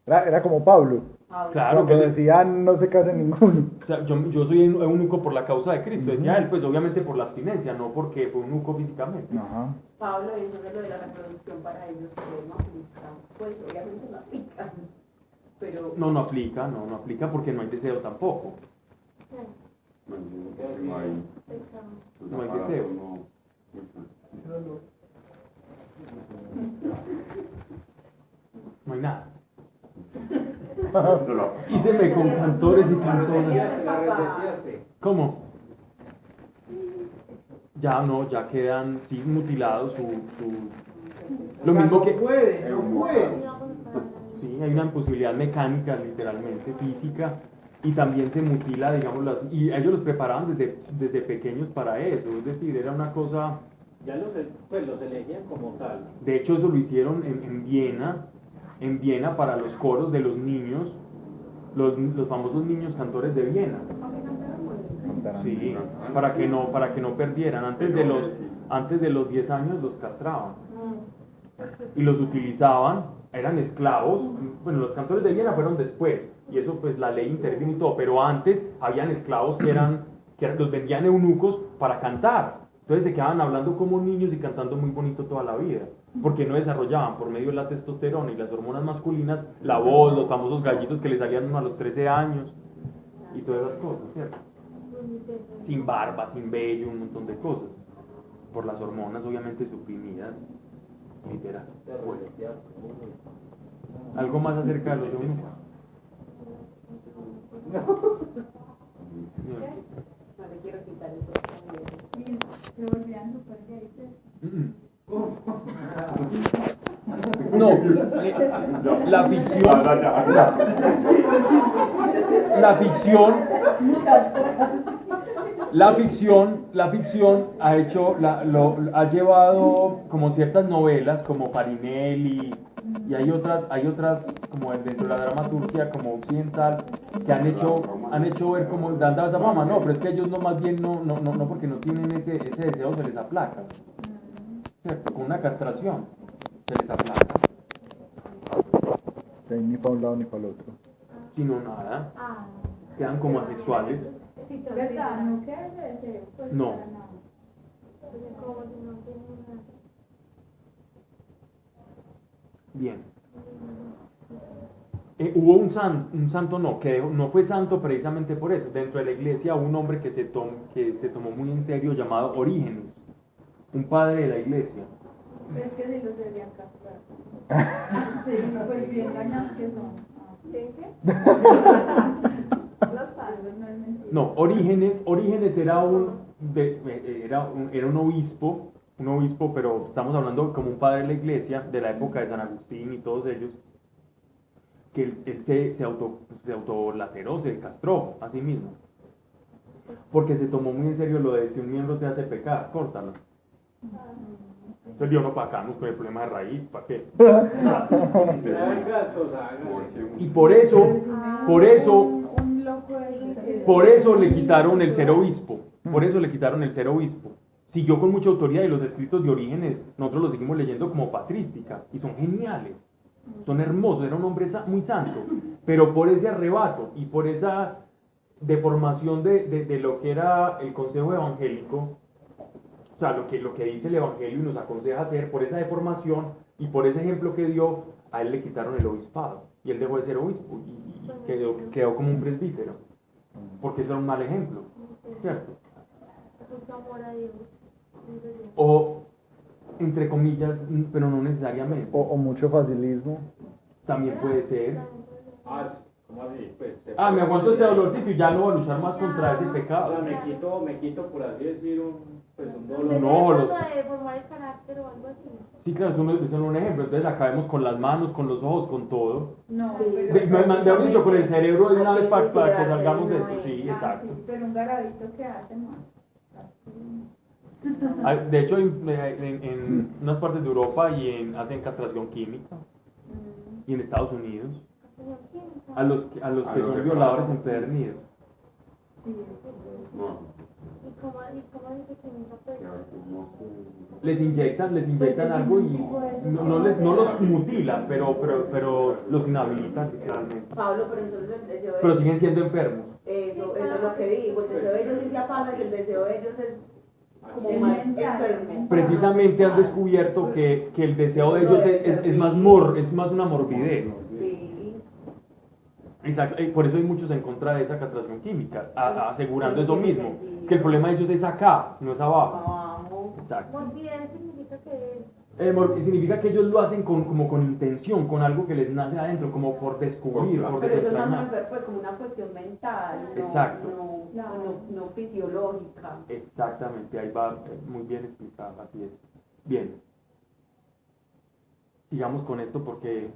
Era como Pablo. Claro, Cuando decían no se case ninguno. O sea, yo soy eunuco por la causa de Cristo, decía él, pues obviamente por la abstinencia, no porque fue eunuco físicamente. Ajá. Pablo dijo que lo de la reproducción para ellos no aplica. Pues obviamente no aplica. Pero... No aplica porque no hay deseo tampoco. No hay deseo. No hay nada. Híceme con cantores y cantoras. La reseteaste. ¿Cómo? Ya quedan sí, mutilados lo mismo que... No puede. Sí, hay una imposibilidad mecánica, literalmente, física, y también se mutila, digamos, y ellos los preparaban desde pequeños para eso, es decir, era una cosa... Ya los elegían como tal. De hecho, eso lo hicieron en Viena para los coros de los niños, los famosos niños cantores de Viena. Sí, para que no perdieran. Antes de los 10 años los castraban y los utilizaban, eran esclavos. Bueno, los cantores de Viena fueron después, y eso pues la ley intervino y todo, pero antes habían esclavos que los vendían eunucos para cantar. Entonces se quedaban hablando como niños y cantando muy bonito toda la vida, porque no desarrollaban por medio de la testosterona y las hormonas masculinas la voz, los famosos gallitos que les salían a los 13 años y todas esas cosas, ¿cierto? Sin barba, sin vello, un montón de cosas, por las hormonas obviamente suprimidas, literal. Bueno. ¿Algo más acerca de los eunucos? No le quiero quitar eso. Se volvían súper gays. No, la ficción, la ficción ha llevado como ciertas novelas como Farinelli, y hay otras como dentro de la dramaturgia como occidental que han hecho ver como dando esa fama. No, pero es que ellos no, más bien no porque no tienen ese deseo, se les aplaca, ¿cierto? Con una castración se les aplaca. Ni para un lado ni para el otro. Sino nada, quedan como asexuales. ¿Verdad? ¿No queda ese deseo? Pues, No. para nada. Porque como si no tiene nada. Bien. Hubo un santo no, que no fue santo precisamente por eso. Dentro de la iglesia hubo un hombre que se tomó muy en serio llamado Orígenes, un padre de la iglesia. Pero es que si los deberían castrar. Sí, pues bien engañados que son. ¿Qué? Los padres no es mentira. No, Orígenes era era un obispo, pero estamos hablando como un padre de la iglesia, de la época de San Agustín y todos ellos, que él se autolaceró, se castró a sí mismo, porque se tomó muy en serio lo de si un miembro te hace pecar, córtalo. Entonces yo no pagamos con el problema de raíz, ¿para qué? Hagan gastos, hagan. Y por eso Un loco de le quitaron el ser obispo. Por eso le quitaron el ser obispo. Siguió con mucha autoridad y los escritos de Orígenes, nosotros los seguimos leyendo como patrística. Y son geniales. Son hermosos. Era un hombre muy santo. Pero por ese arrebato y por esa deformación de lo que era el consejo evangélico, o sea, lo que dice el evangelio y nos aconseja hacer, por esa deformación y por ese ejemplo que dio, a él le quitaron el obispado. Y él dejó de ser obispo y quedó como un presbítero. Porque eso era un mal ejemplo, ¿cierto? Mucho amor a Dios. O, entre comillas, pero no necesariamente. O mucho facilismo. También puede ser. Ah, ¿cómo así? Pues, Me aguanto este dolorcito y ya no voy a luchar más contra ese o pecado. sea, me quito, por así decir, un dolor. No, De formar el carácter o algo así. Sí, claro, eso no es un ejemplo. Entonces acabemos con las manos, con los ojos, con todo. No, Me dicho con el cerebro de una vez para que salgamos de esto. Sí, Ah, exacto. sí, pero un garadito que hace más. De hecho, en unas partes de Europa hacen castración química. Y en Estados Unidos. A los que son violadores empedernidos. No, ¿Y cómo dice que nunca puede? Les inyectan algo y no los mutilan, pero los inhabilitan literalmente. Pablo, pero entonces el deseo de Pero ellos, siguen siendo enfermos. eso es lo que digo, el deseo de ellos sí se apaga y el deseo de ellos es como Es más mental, enfermo. Precisamente han descubierto que el deseo de ellos es más una morbidez. Sí. Exacto, por eso hay muchos en contra de esa castración química, asegurando eso mismo. Es que el problema de ellos es acá, no es abajo. Vamos. Exacto. Morbidez significa que Significa que ellos lo hacen como con intención, con algo que les nace adentro, como por descubrir, por Pero eso es más desentrañar. pues, como una cuestión mental, Exacto. no fisiológica. Exactamente, ahí va muy bien explicado, así es. Bien. Sigamos con esto porque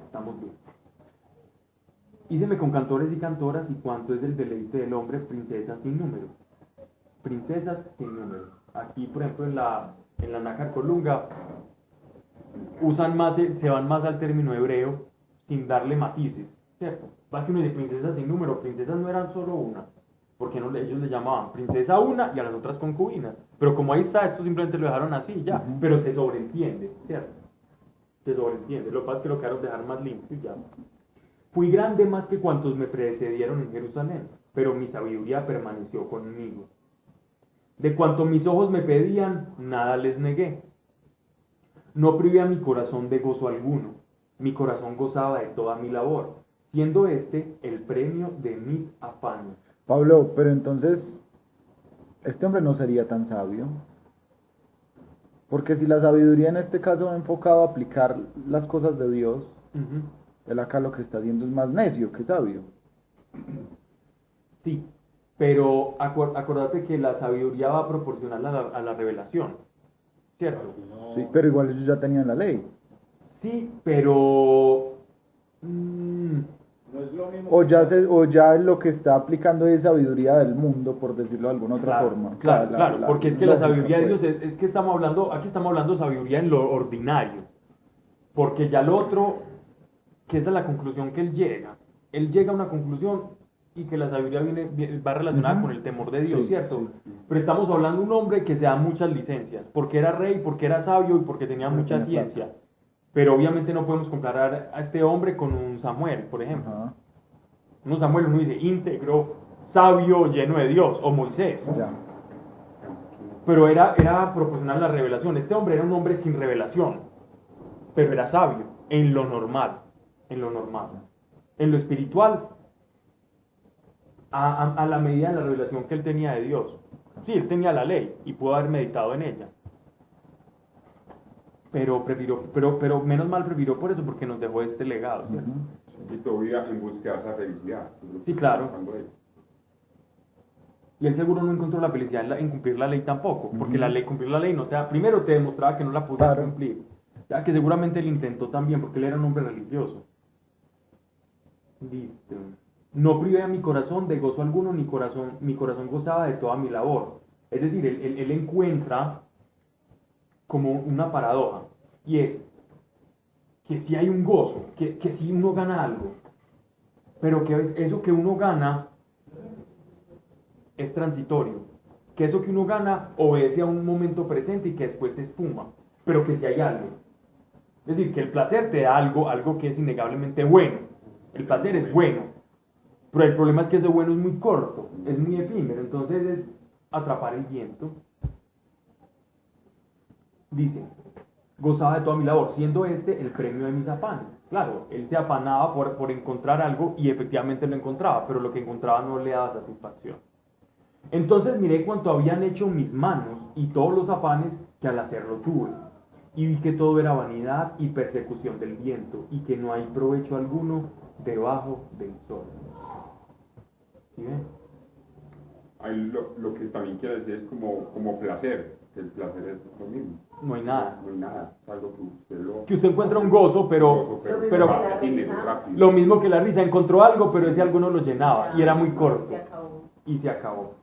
estamos bien. Híceme con cantores y cantoras y cuanto es del deleite del hombre, princesas sin número. Princesas sin número. Aquí, por ejemplo, en la Nácar Colunga, se van más al término hebreo sin darle matices, ¿cierto? Va que uno dice princesas sin número, princesas no eran solo una, porque ellos le llamaban princesa una y a las otras concubinas. Pero como ahí está, esto simplemente lo dejaron así ya, pero se sobreentiende, ¿cierto? Se sobreentiende. Lo que pasa es que lo quedaron dejar más limpio y ya. Fui grande más que cuantos me precedieron en Jerusalén, pero mi sabiduría permaneció conmigo. De cuanto mis ojos me pedían, nada les negué. No privé a mi corazón de gozo alguno. Mi corazón gozaba de toda mi labor, siendo este el premio de mis afanes. Pablo, pero entonces, este hombre no sería tan sabio. Porque si la sabiduría en este caso va enfocado a aplicar las cosas de Dios, él acá lo que está haciendo es más necio que sabio. Sí, pero acordate que la sabiduría va proporcional a la revelación, ¿cierto? Sí, pero igual ellos ya tenían la ley. Sí, pero... No es lo mismo. O ya lo que está aplicando es sabiduría del mundo, por decirlo de alguna otra forma. Claro, porque es que la lógica, sabiduría de pues. Dios es que aquí estamos hablando de sabiduría en lo ordinario, porque ya lo otro, que esa es la conclusión que él llega a una conclusión y que la sabiduría va relacionada con el temor de Dios, Sí, ¿cierto? sí. Pero estamos hablando de un hombre que se da muchas licencias, porque era rey, porque era sabio y porque tenía mucha tenía ciencia. plata. Pero obviamente no podemos comparar a este hombre con un Samuel, por ejemplo. Ajá, Un Samuel uno dice íntegro, sabio, lleno de Dios, o Moisés. ya. pero era proporcional a la revelación. Este hombre era un hombre sin revelación, pero era sabio en lo normal, en lo espiritual, a la medida de la revelación que él tenía de Dios. Sí, él tenía la ley y pudo haber meditado en ella, pero menos mal prefirió por eso, porque nos dejó este legado, ¿cierto? Y todavía en búsqueda de esa felicidad. Sí, claro. Cuando él- Y él seguro no encontró la felicidad en cumplir la ley tampoco, porque cumplir la ley primero te demostraba que no la podías Claro. cumplir, ya que seguramente él intentó también, porque él era un hombre religioso. Listo. No privé a mi corazón de gozo alguno, mi corazón gozaba de toda mi labor. Es decir, él encuentra como una paradoja, y es que si hay un gozo, que si uno gana algo, pero que eso que uno gana es transitorio, que eso que uno gana obedece a un momento presente y que después se espuma, pero que si hay algo. Es decir, que el placer te da algo que es innegablemente bueno. El placer es bueno, pero el problema es que ese bueno es muy corto, es muy efímero, entonces es atrapar el viento. Dice, gozaba de toda mi labor, siendo este el premio de mis afanes. Claro, él se afanaba por encontrar algo y efectivamente lo encontraba, pero lo que encontraba no le daba satisfacción. Entonces miré cuanto habían hecho mis manos y todos los afanes que al hacerlo tuve, y vi que todo era vanidad y persecución del viento, y que no hay provecho alguno debajo del sol. ¿Sí ven? Ahí lo que también quiere decir es como placer, que el placer es lo mismo. No hay nada. No hay nada, es algo que usted lo... Que usted encuentra un gozo, pero rápido. lo mismo que la risa, encontró algo, pero ese algo no lo llenaba, y era muy corto, Se acabó. y se acabó.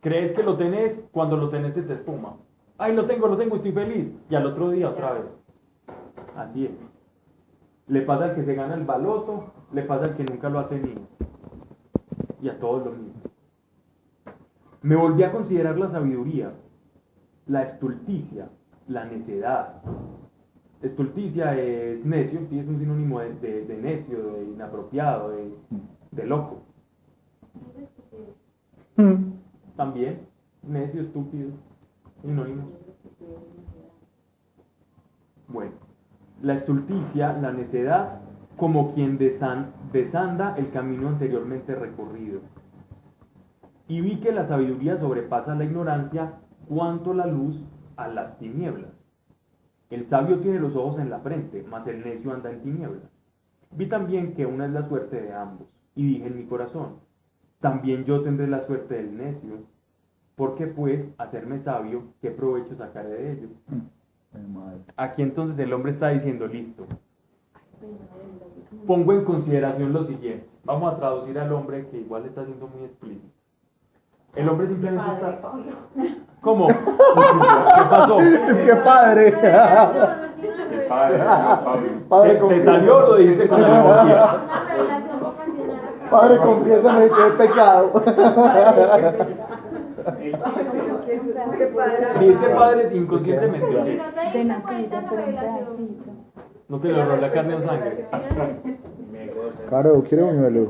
Crees que lo tenés, cuando lo tenés se te espuma. Ay, lo tengo, estoy feliz. Y al otro día otra vez. Así es. Le pasa al que se gana el baloto, le pasa al que nunca lo ha tenido. Y a todos lo mismo. Me volví a considerar la sabiduría, la estulticia, la necedad. Estulticia es necio, sí, es un sinónimo de necio, de inapropiado, de loco. También, necio, estúpido, sinónimos. Bueno, la estulticia, la necedad, como quien desanda el camino anteriormente recorrido. Y vi que la sabiduría sobrepasa la ignorancia cuanto la luz a las tinieblas. El sabio tiene los ojos en la frente, mas el necio anda en tinieblas. Vi también que una es la suerte de ambos, y dije en mi corazón, también yo tendré la suerte del necio, porque pues, hacerme sabio, ¿qué provecho sacaré de ello? Aquí entonces el hombre está diciendo, listo, pongo en consideración lo siguiente. Vamos a traducir al hombre, que igual está siendo muy explícito. El hombre simplemente está... ¿Cómo? ¿Qué pasó? Es que padre. El padre, ¿Te salió o lo dijiste con la emoción? Padre, confiésame que he pecado. Si este padre inconscientemente, Y ¿ok? no te diste cuenta de la revelación. No te lo rola la carne o sangre. Caro, ¿quiere un buñuelo?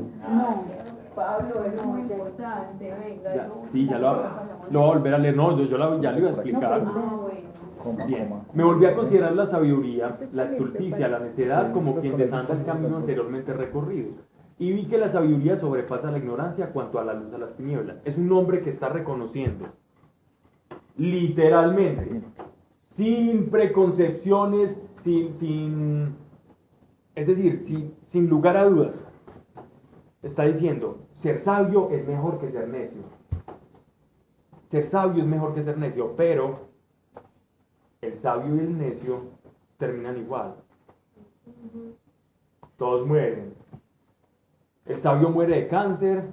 Pablo, es muy importante, venga. Ya, sí, ya lo voy a volver a leer. No, ya lo iba a explicar. Coma, Bien, coma. me volví a considerar la sabiduría, la estulticia, la necedad como quien desanda el camino anteriormente recorrido. Y vi que la sabiduría sobrepasa la ignorancia cuanto a la luz a las tinieblas. Es un hombre que está reconociendo, literalmente, sin preconcepciones, es decir, sin lugar a dudas. Está diciendo, ser sabio es mejor que ser necio. Ser sabio es mejor que ser necio, pero el sabio y el necio terminan igual. Todos mueren. El sabio muere de cáncer,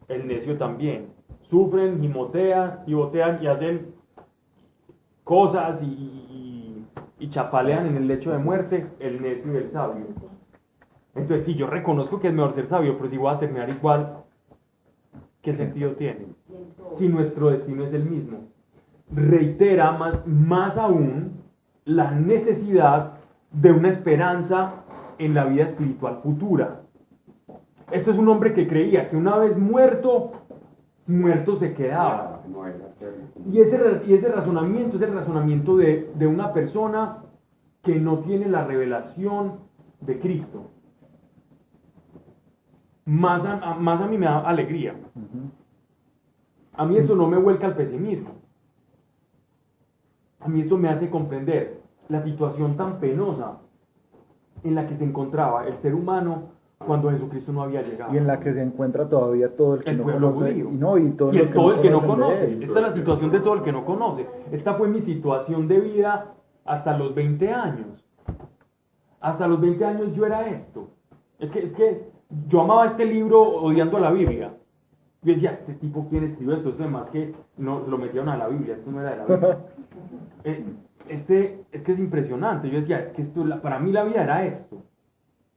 el necio también. Sufren, gimotean y hacen cosas y chapalean en el lecho de muerte, el necio y el sabio. Entonces, si yo reconozco que es mejor ser sabio, pero si voy a terminar igual, ¿qué sentido tiene? Si nuestro destino es el mismo. Reitera más aún la necesidad de una esperanza en la vida espiritual futura. Esto es un hombre que creía que una vez muerto muerto se quedaba. No era eterno. Y ese razonamiento es el razonamiento de una persona que no tiene la revelación de Cristo. Más a mí me da alegría. A mí esto no me vuelca al pesimismo. A mí esto me hace comprender la situación tan penosa en la que se encontraba el ser humano cuando Jesucristo no había llegado. Y en la que se encuentra todavía todo el que no pueblo conoce. judío. Y no, y todos los todo el que no conocen de conoce. él. Esta es la situación de todo el que no conoce. Esta fue mi situación de vida hasta los 20 años. Hasta los 20 años yo era esto. Es que yo amaba este libro odiando a la Biblia. Yo decía, este tipo, ¿quién escribió esto? Esto además que no lo metieron a la Biblia, esto no era de la Biblia. Es que es impresionante. Yo decía, es que para mí la vida era esto.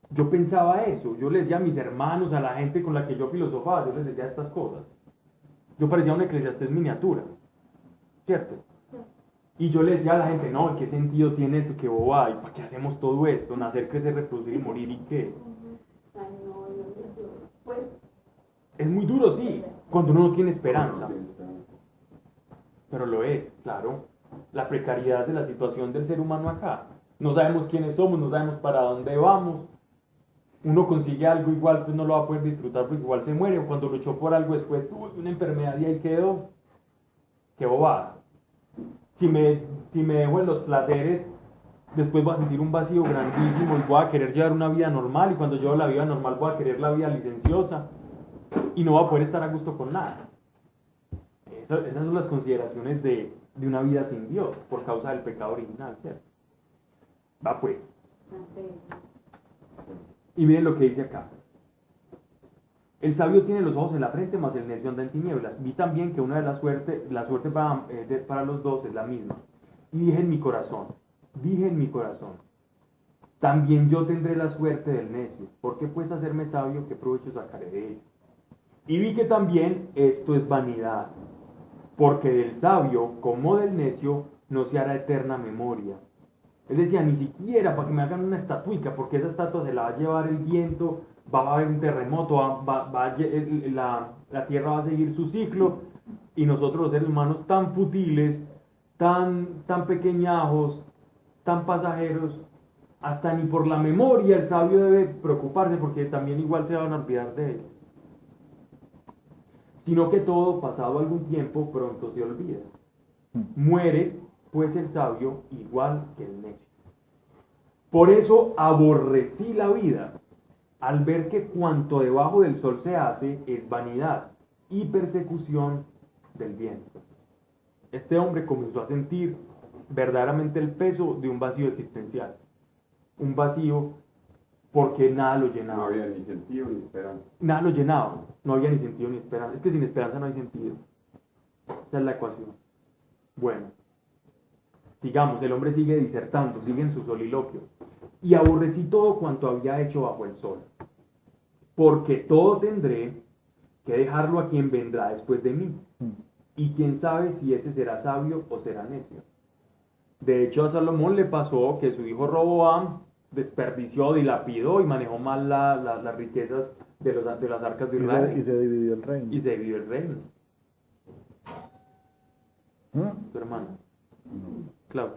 Yo pensaba eso. Yo le decía a mis hermanos, a la gente con la que yo filosofaba, yo les decía estas cosas. Yo parecía un Eclesiastés miniatura, ¿cierto? Y yo le decía a la gente, no, ¿qué sentido tiene esto? ¿Qué bobada? ¿Y para qué hacemos todo esto? Nacer, crecer, reproducir y morir, ¿y qué? Es muy duro, sí, cuando uno no tiene esperanza. Pero lo es, claro. La precariedad de la situación del ser humano acá. No sabemos quiénes somos, no sabemos para dónde vamos. Uno consigue algo igual, pues no lo va a poder disfrutar porque igual se muere. O cuando luchó por algo después tuvo una enfermedad y ahí quedó. Qué bobada. Si me dejo en los placeres, después voy a sentir un vacío grandísimo y voy a querer llevar una vida normal. Y cuando llevo la vida normal voy a querer la vida licenciosa. Y no voy a poder estar a gusto con nada. Esas son las consideraciones de una vida sin Dios por causa del pecado original, ¿cierto? Va pues. Y miren lo que dice acá. El sabio tiene los ojos en la frente, mas el necio anda en tinieblas. Vi también que una de la suerte para los dos es la misma. Y dije en mi corazón, también yo tendré la suerte del necio. ¿Por qué pues hacerme sabio? ¿Qué provecho sacaré de ello? Y vi que también esto es vanidad, porque del sabio como del necio no se hará eterna memoria. Él decía, ni siquiera para que me hagan una estatuica, porque esa estatua se la va a llevar el viento, va a haber un terremoto, la tierra va a seguir su ciclo, y nosotros los seres humanos tan futiles, tan pequeñajos, tan pasajeros, hasta ni por la memoria el sabio debe preocuparse, porque también igual se van a olvidar de él. Sino que todo, pasado algún tiempo, pronto se olvida. Muere, pues, el sabio igual que el necio. Por eso aborrecí la vida, al ver que cuanto debajo del sol se hace es vanidad y persecución del viento. Este hombre comenzó a sentir verdaderamente el peso de un vacío existencial. Un vacío porque nada lo llenaba. No había ni sentido ni esperanza. Nada lo llenaba, no había ni sentido ni esperanza. Es que sin esperanza no hay sentido. Esa es la ecuación. Bueno, sigamos, el hombre sigue disertando, sigue en su soliloquio. Y aborrecí todo cuanto había hecho bajo el sol, porque todo tendré que dejarlo a quien vendrá después de mí. Y quién sabe si ese será sabio o será necio. De hecho, a Salomón le pasó que su hijo Roboam desperdició, dilapidó y manejó mal las riquezas de las arcas de Israel. Y se dividió el reino. Y se dividió el reino. Tu hermano. Claudio.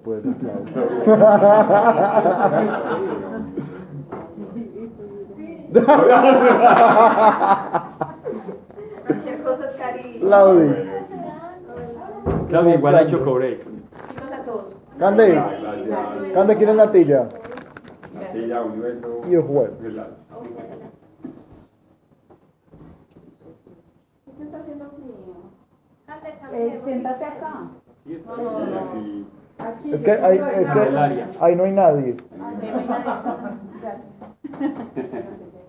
Puede ser Claudio. Cualquier cosa es cariño. Claudio. Claudio igual ha hecho cobre. Chicos a todos. Cande, Cande, ¿quieres natilla? Sí, ya, un beso. Y el juego. ¿Qué está haciendo frío? Siéntate acá. Aquí. Es que ahí no hay nadie.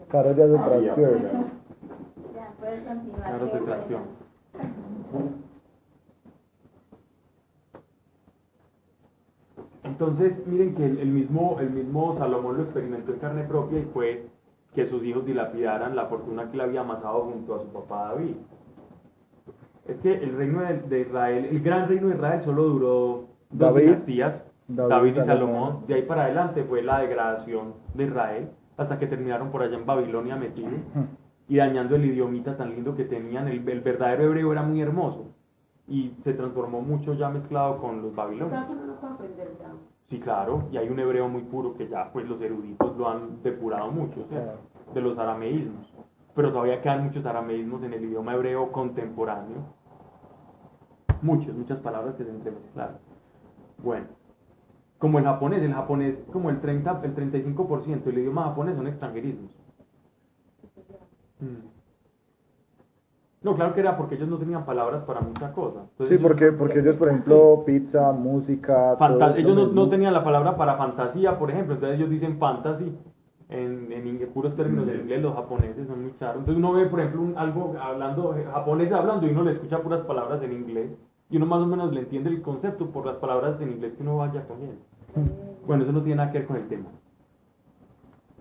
Caro ya se trasteó. Ya, puedes continuar. Claro, de tracción. Entonces, miren que el mismo Salomón lo experimentó en carne propia y fue que sus hijos dilapidaran la fortuna que le había amasado junto a su papá David. Es que el reino de Israel, el gran reino de Israel solo duró dos dinastías, David y Salomón. De ahí para adelante fue la degradación de Israel, hasta que terminaron por allá en Babilonia metidos. y dañando el idiomita tan lindo que tenían. El verdadero hebreo era muy hermoso y se transformó mucho ya mezclado con los babilonios. Claro que uno no puede aprender ya. Sí, claro, y hay un hebreo muy puro que ya pues los eruditos lo han depurado mucho, ¿cierto? De los arameísmos, pero todavía quedan muchos arameísmos en el idioma hebreo contemporáneo, muchas palabras que se entremezclaron. Bueno, como el japonés como el 35% del idioma japonés son extranjerismos. No, claro que era porque ellos no tenían palabras para muchas cosas. Entonces Sí, porque ellos, por ejemplo, pizza, música... todo eso ellos no tenían la palabra para fantasía, por ejemplo, entonces ellos dicen fantasy en puros términos de inglés. Los japoneses son muy charos. Entonces uno ve, por ejemplo, algo hablando, japonés hablando, y uno le escucha puras palabras en inglés, y uno más o menos le entiende el concepto por las palabras en inglés que uno vaya cogiendo. Bueno, eso no tiene nada que ver con el tema.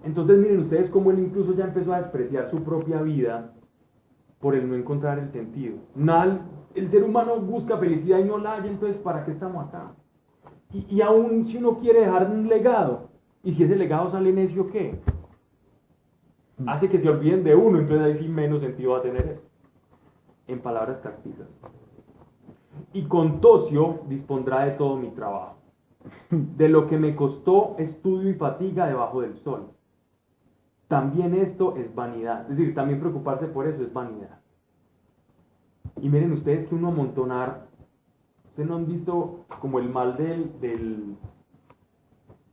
Entonces miren ustedes cómo él incluso ya empezó a despreciar su propia vida por el no encontrar el sentido. El ser humano busca felicidad y no la halla, entonces ¿para qué estamos acá? Y aún si uno quiere dejar un legado, y si ese legado sale necio, ¿qué? Hace que se olviden de uno, entonces ahí sí menos sentido va a tener eso. En palabras tácticas. Y con Tocio dispondrá de todo mi trabajo, de lo que me costó estudio y fatiga debajo del sol. También esto es vanidad, es decir, también preocuparse por eso es vanidad. Y miren ustedes que uno amontonar, ustedes no han visto como el mal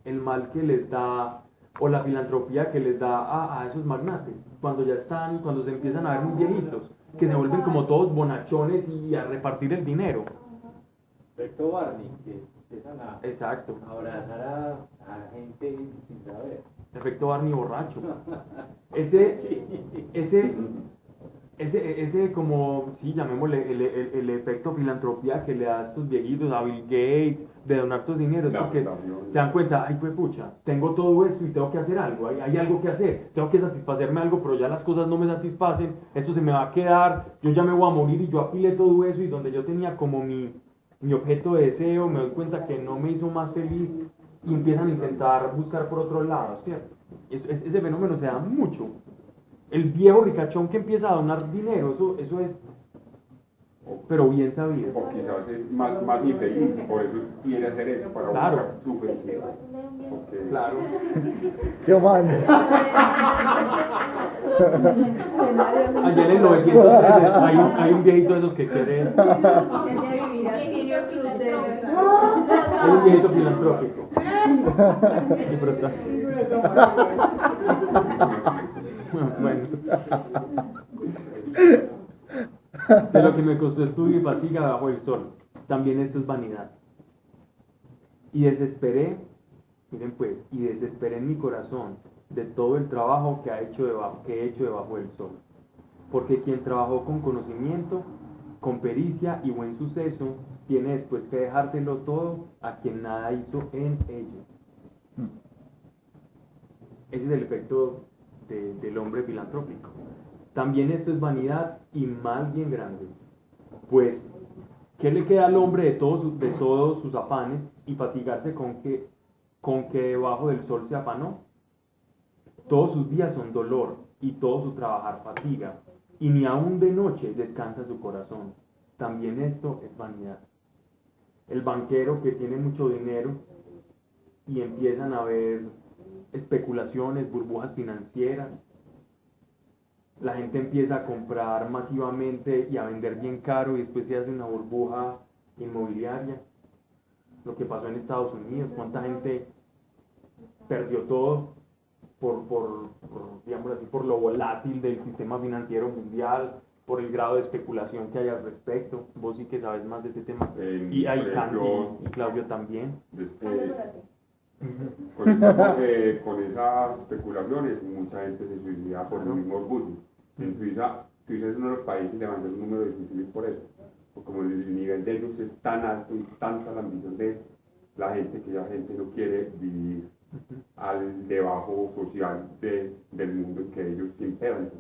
el mal que les da, o la filantropía que les da a esos magnates, cuando se empiezan a ver muy viejitos, que se vuelven como todos bonachones y a repartir el dinero. Efecto Barney, que empiezan a Exacto. abrazar a gente sin saber. Efecto Barney borracho. Ese como, sí, llamémosle el efecto filantropía que le da a estos viejitos, a Bill Gates, de donar estos dineros, porque se dan cuenta, ay, pues pucha, tengo todo esto y tengo que hacer algo, hay algo que hacer, tengo que satisfacerme algo, pero ya las cosas no me satisfacen, esto se me va a quedar, yo ya me voy a morir y yo apilé todo eso y donde yo tenía como mi objeto de deseo, me doy cuenta que no me hizo más feliz y empiezan a intentar buscar por otros lados, ¿cierto? Ese fenómeno se da mucho. El viejo ricachón que empieza a donar dinero, eso es, pero bien sabido. O quizás es más infeliz, por eso quiere hacer eso, para buscar su felicidad. Porque... Claro. ¡Qué man! Allá en el 903 hay un viejito de esos que quiere... Hay un viejito filantrópico. Sí, pero está... Bueno. De lo que me costó estudio y fatiga bajo el sol. También esto es vanidad. Y desesperé, miren pues, y desesperé en mi corazón de todo el trabajo que he hecho debajo del sol. Porque quien trabajó con conocimiento, con pericia y buen suceso, tiene después que dejárselo todo a quien nada hizo en ello. Ese es el efecto del hombre filantrópico. También esto es vanidad y mal bien grande. Pues, ¿qué le queda al hombre de todos sus afanes y fatigarse con que debajo del sol se afanó? Todos sus días son dolor y todo su trabajar fatiga, y ni aun de noche descansa su corazón. También esto es vanidad. El banquero que tiene mucho dinero y empiezan a haber especulaciones, burbujas financieras, la gente empieza a comprar masivamente y a vender bien caro y después se hace una burbuja inmobiliaria. Lo que pasó en Estados Unidos, cuánta gente perdió todo digamos así, por lo volátil del sistema financiero mundial, por el grado de especulación que hay al respecto. Vos sí que sabes más de este tema. Y hay y Claudio también. Con esas especulaciones mucha gente se suicida por el mismo orgullo. En Suiza es uno de los países de mayor número de suicidios por eso. Porque como el nivel de ellos es tan alto y tanta la ambición de la gente que la gente no quiere vivir al debajo social del mundo en que ellos se imperan.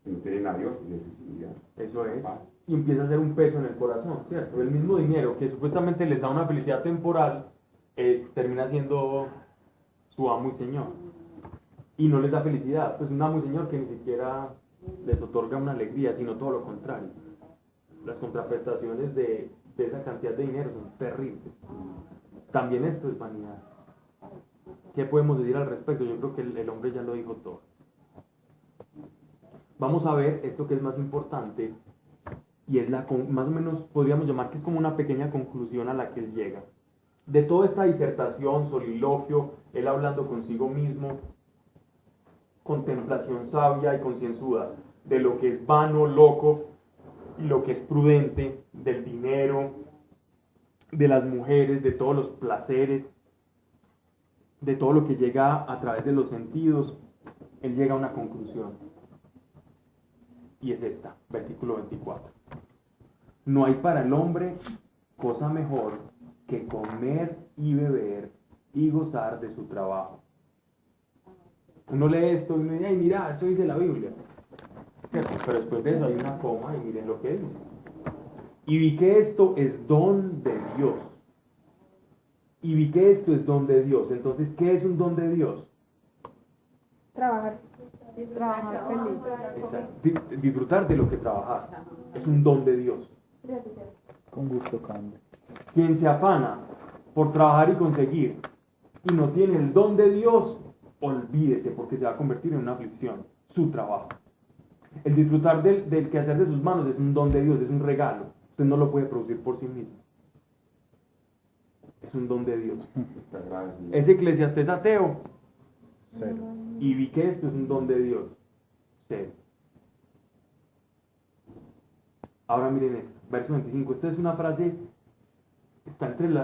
No tienen a Dios y se suicidan. Eso es. Y empieza a ser un peso en el corazón, ¿cierto? El mismo dinero que supuestamente les da una felicidad temporal termina siendo su amo y señor. y no les da felicidad. Pues un amo y señor que ni siquiera les otorga una alegría, sino todo lo contrario. Las contraprestaciones de esa cantidad de dinero son terribles. También esto es vanidad. ¿Qué podemos decir al respecto? Yo creo que el hombre ya lo dijo todo. Vamos a ver esto que es más importante, y es más o menos podríamos llamar que es como una pequeña conclusión a la que él llega. De toda esta disertación, soliloquio, él hablando consigo mismo, contemplación sabia y concienzuda de lo que es vano, loco, y lo que es prudente, del dinero, de las mujeres, de todos los placeres, de todo lo que llega a través de los sentidos, él llega a una conclusión. Y es esta, versículo 24. No hay para el hombre cosa mejor que comer y beber y gozar de su trabajo. Uno lee esto y me dice, ay, mira, eso dice la Biblia. Pero después de eso hay una coma y miren lo que dice. Y vi que esto es don de Dios. Y vi que esto es don de Dios. Entonces, ¿qué es un don de Dios? Trabajar feliz. Exacto. Disfrutar de lo que trabajas. Es un don de Dios. Con gusto cambia. Quien se afana por trabajar y conseguir y no tiene el don de Dios, olvídese, porque se va a convertir en una aflicción, su trabajo. El disfrutar del quehacer de sus manos es un don de Dios, es un regalo. Usted no lo puede producir por sí mismo. Es un don de Dios. Es Eclesiastés ateo. Cero. Y vi que esto es un don de Dios. Cero. Ahora miren esto, verso 25. Esta es una frase, está entre el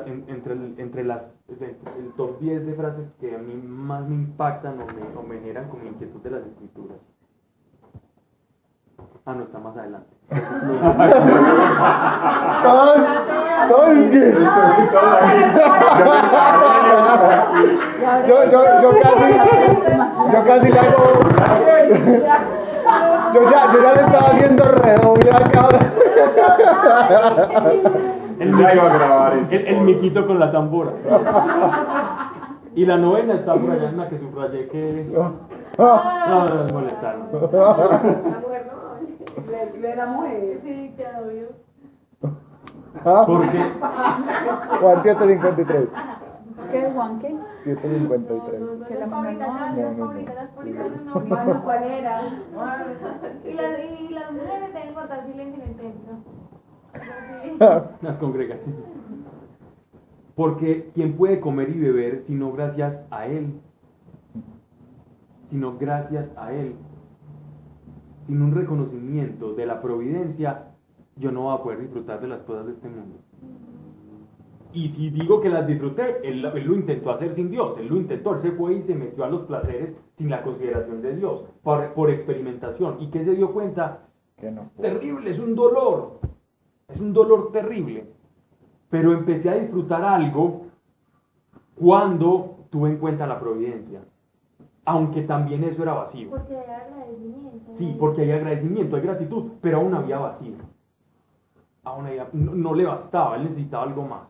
top 10 de frases que a mí más me impactan o me generan como inquietud de las escrituras. Ah, no, está más adelante. Todos es que... Yo casi le hago... Yo ya le estaba haciendo redoble acá. Ya iba a grabar el miquito con la tambora. Y la novena está por allá en la que subrayé que... No, es molestarnos. La mujer no, le da mujer. Sí, qué obvio. ¿Por qué? Juan 7:53. ¿Qué, Juan, qué? 7:53. Que la mujer no No, mano, ¿cuál era? Y las mujeres deben guardar silencio en el templo. Las congregaciones. Porque ¿quién puede comer y beber sino gracias a Él? Sino gracias a Él. Sin un reconocimiento de la providencia, yo no voy a poder disfrutar de las cosas de este mundo. Y si digo que las disfruté, él lo intentó hacer sin Dios. Él lo intentó, él se fue y se metió a los placeres sin la consideración de Dios, por experimentación. ¿Y qué se dio cuenta? Que no. Terrible, es un dolor terrible. Pero empecé a disfrutar algo cuando tuve en cuenta la providencia. Aunque también eso era vacío. Porque hay agradecimiento. Sí, porque hay agradecimiento, hay gratitud, pero aún había vacío. No le bastaba, él necesitaba algo más.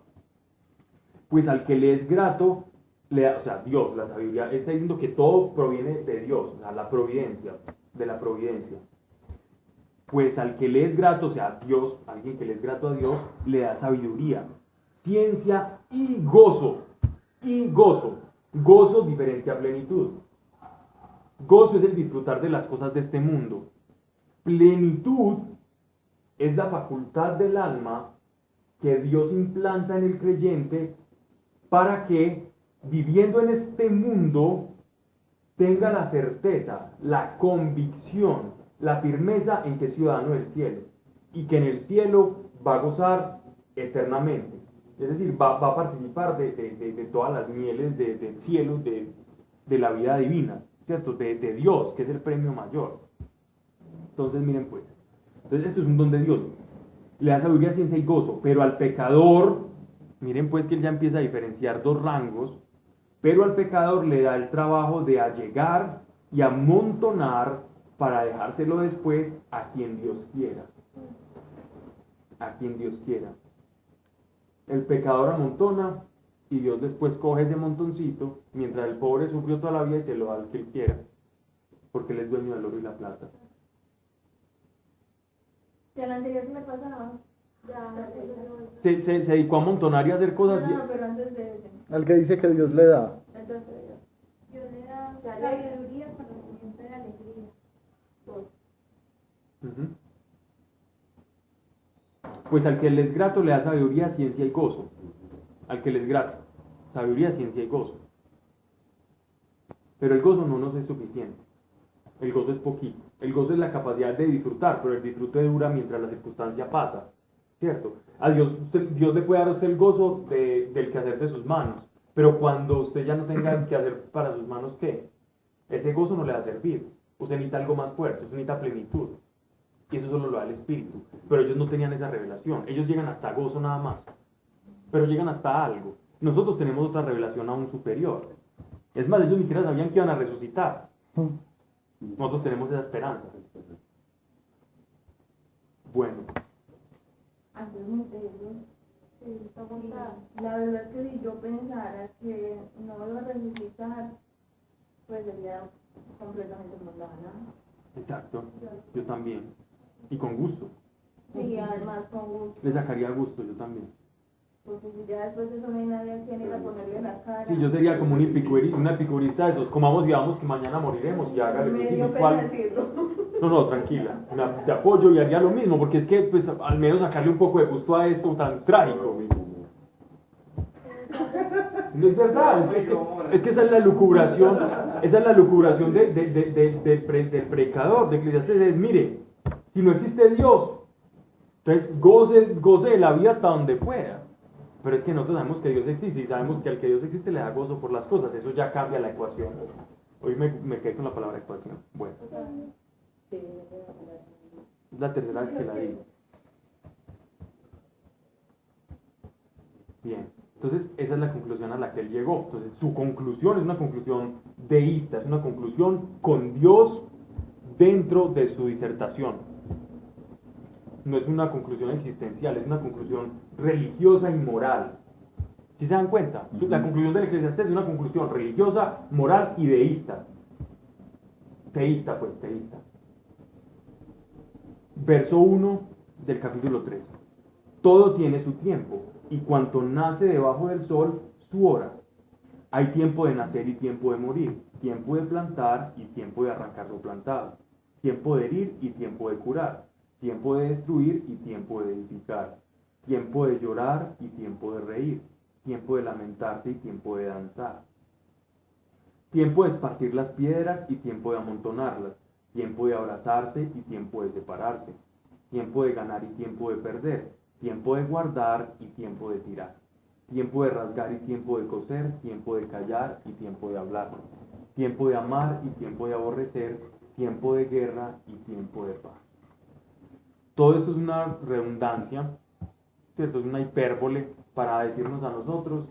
Pues al que le es grato, Dios, la sabiduría, está diciendo que todo proviene de Dios, o sea, la providencia, de la providencia. Pues al que le es grato, o sea, Dios, alguien que le es grato a Dios, le da sabiduría, ciencia y gozo. Gozo diferente a plenitud. Gozo es el disfrutar de las cosas de este mundo. Plenitud es la facultad del alma que Dios implanta en el creyente para que, viviendo en este mundo, tenga la certeza, la convicción, la firmeza en que es ciudadano del cielo y que en el cielo va a gozar eternamente. Es decir, va a participar de todas las mieles del cielo, de la vida divina, ¿cierto? De Dios, que es el premio mayor. Entonces, miren pues, esto es un don de Dios. Le da sabiduría, ciencia y gozo, pero al pecador, miren pues que él ya empieza a diferenciar dos rangos, pero al pecador le da el trabajo de allegar y amontonar para dejárselo después a quien Dios quiera. A quien Dios quiera. El pecador amontona y Dios después coge ese montoncito, mientras el pobre sufrió toda la vida y se lo da al que él quiera. porque Él es dueño del oro y la plata. Y al anterior que me pasaba, ya, Se dedicó a amontonar y a hacer cosas. no, pero antes de ese, Al que dice que Dios le da. entonces Dios le da sabiduría, conocimiento y alegría. Ujú. Pues al que le es grato le da sabiduría, ciencia y gozo. Al que le es grato, sabiduría, ciencia y gozo. Pero el gozo no nos es suficiente. El gozo es poquito. El gozo es la capacidad de disfrutar, pero el disfrute dura mientras la circunstancia pasa. ¿Cierto? A Dios, Dios le puede dar a usted el gozo del quehacer de sus manos. Pero cuando usted ya no tenga el quehacer para sus manos, ¿qué? Ese gozo no le va a servir. Usted necesita algo más fuerte, usted necesita plenitud. Y eso solo lo da el Espíritu. Pero ellos no tenían esa revelación. Ellos llegan hasta gozo nada más. Pero llegan hasta algo. Nosotros tenemos otra revelación aún superior. Es más, ellos ni siquiera sabían que iban a resucitar. Nosotros tenemos esa esperanza. Bueno, antes de eso, la verdad es que si yo pensara que no iba a resucitar, pues sería completamente mundana. exacto. Yo también. Y con gusto. Sí, además con gusto. Le sacaría gusto, yo también. Porque si ya después de eso no hay nadie a quien ir a ponerle la cara. Sí, yo sería como un una epicurista de esos. Comamos y vamos que mañana moriremos y hágale. Me pues, dio sí, pena ¿cuál? decirlo. No, tranquila. Te apoyo y haría lo mismo, porque es que, pues, al menos sacarle un poco de gusto a esto tan trágico. No es verdad, es que esa es la lucubración, del predicador, de Eclesiastés, es, mire, si no existe Dios, entonces goce de la vida hasta donde pueda. Pero es que nosotros sabemos que Dios existe y sabemos que al que Dios existe le da gozo por las cosas, eso ya cambia la ecuación. Hoy me quedé con la palabra ecuación. Bueno, es la tercera vez que la digo. Bien. Entonces, esa es la conclusión a la que él llegó. Entonces, su conclusión es una conclusión deísta, es una conclusión con Dios dentro de su disertación. No es una conclusión existencial, es una conclusión religiosa y moral. ¿Sí se dan cuenta? La conclusión del Eclesiastés es una conclusión religiosa, moral y deísta. Teísta. Verso 1 del capítulo 3. Todo tiene su tiempo, y cuanto nace debajo del sol, su hora. Hay tiempo de nacer y tiempo de morir, tiempo de plantar y tiempo de arrancar lo plantado, tiempo de herir y tiempo de curar, tiempo de destruir y tiempo de edificar, tiempo de llorar y tiempo de reír, tiempo de lamentarse y tiempo de danzar, tiempo de esparcir las piedras y tiempo de amontonarlas, tiempo de abrazarse y tiempo de separarse, tiempo de ganar y tiempo de perder, tiempo de guardar y tiempo de tirar, tiempo de rasgar y tiempo de coser, tiempo de callar y tiempo de hablar, tiempo de amar y tiempo de aborrecer, tiempo de guerra y tiempo de paz. Todo esto es una redundancia, ¿cierto? Es una hipérbole para decirnos a nosotros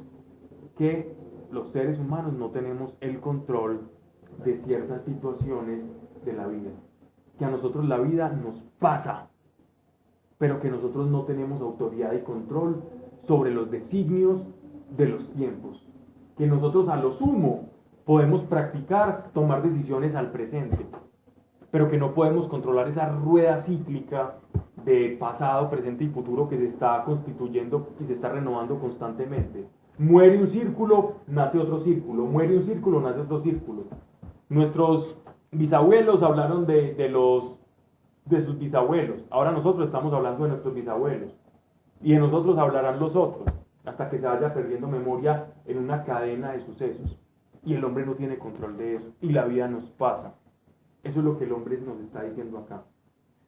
que los seres humanos no tenemos el control de ciertas situaciones de la vida, que a nosotros la vida nos pasa, pero que nosotros no tenemos autoridad y control sobre los designios de los tiempos, que nosotros a lo sumo podemos practicar, tomar decisiones al presente, pero que no podemos controlar esa rueda cíclica de pasado, presente y futuro que se está constituyendo y se está renovando constantemente. Muere un círculo, nace otro círculo, muere un círculo, nace otro círculo. Nuestros bisabuelos hablaron de sus bisabuelos, ahora nosotros estamos hablando de nuestros bisabuelos, y de nosotros hablarán los otros, hasta que se vaya perdiendo memoria en una cadena de sucesos, y el hombre no tiene control de eso, y la vida nos pasa. Eso es lo que el hombre nos está diciendo acá.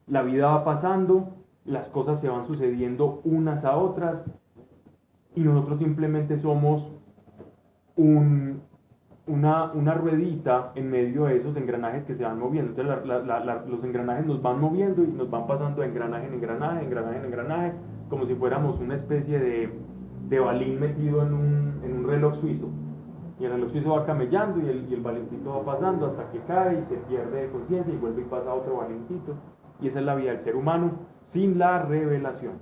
La vida va pasando, las cosas se van sucediendo unas a otras, y nosotros simplemente somos una ruedita en medio de esos engranajes que se van moviendo. Entonces los engranajes nos van moviendo y nos van pasando de engranaje en engranaje, como si fuéramos una especie de balín metido en un reloj suizo. Y el reloj suizo va camellando y el balincito va pasando hasta que cae y se pierde de conciencia y vuelve y pasa otro balincito. Y esa es la vida del ser humano sin la revelación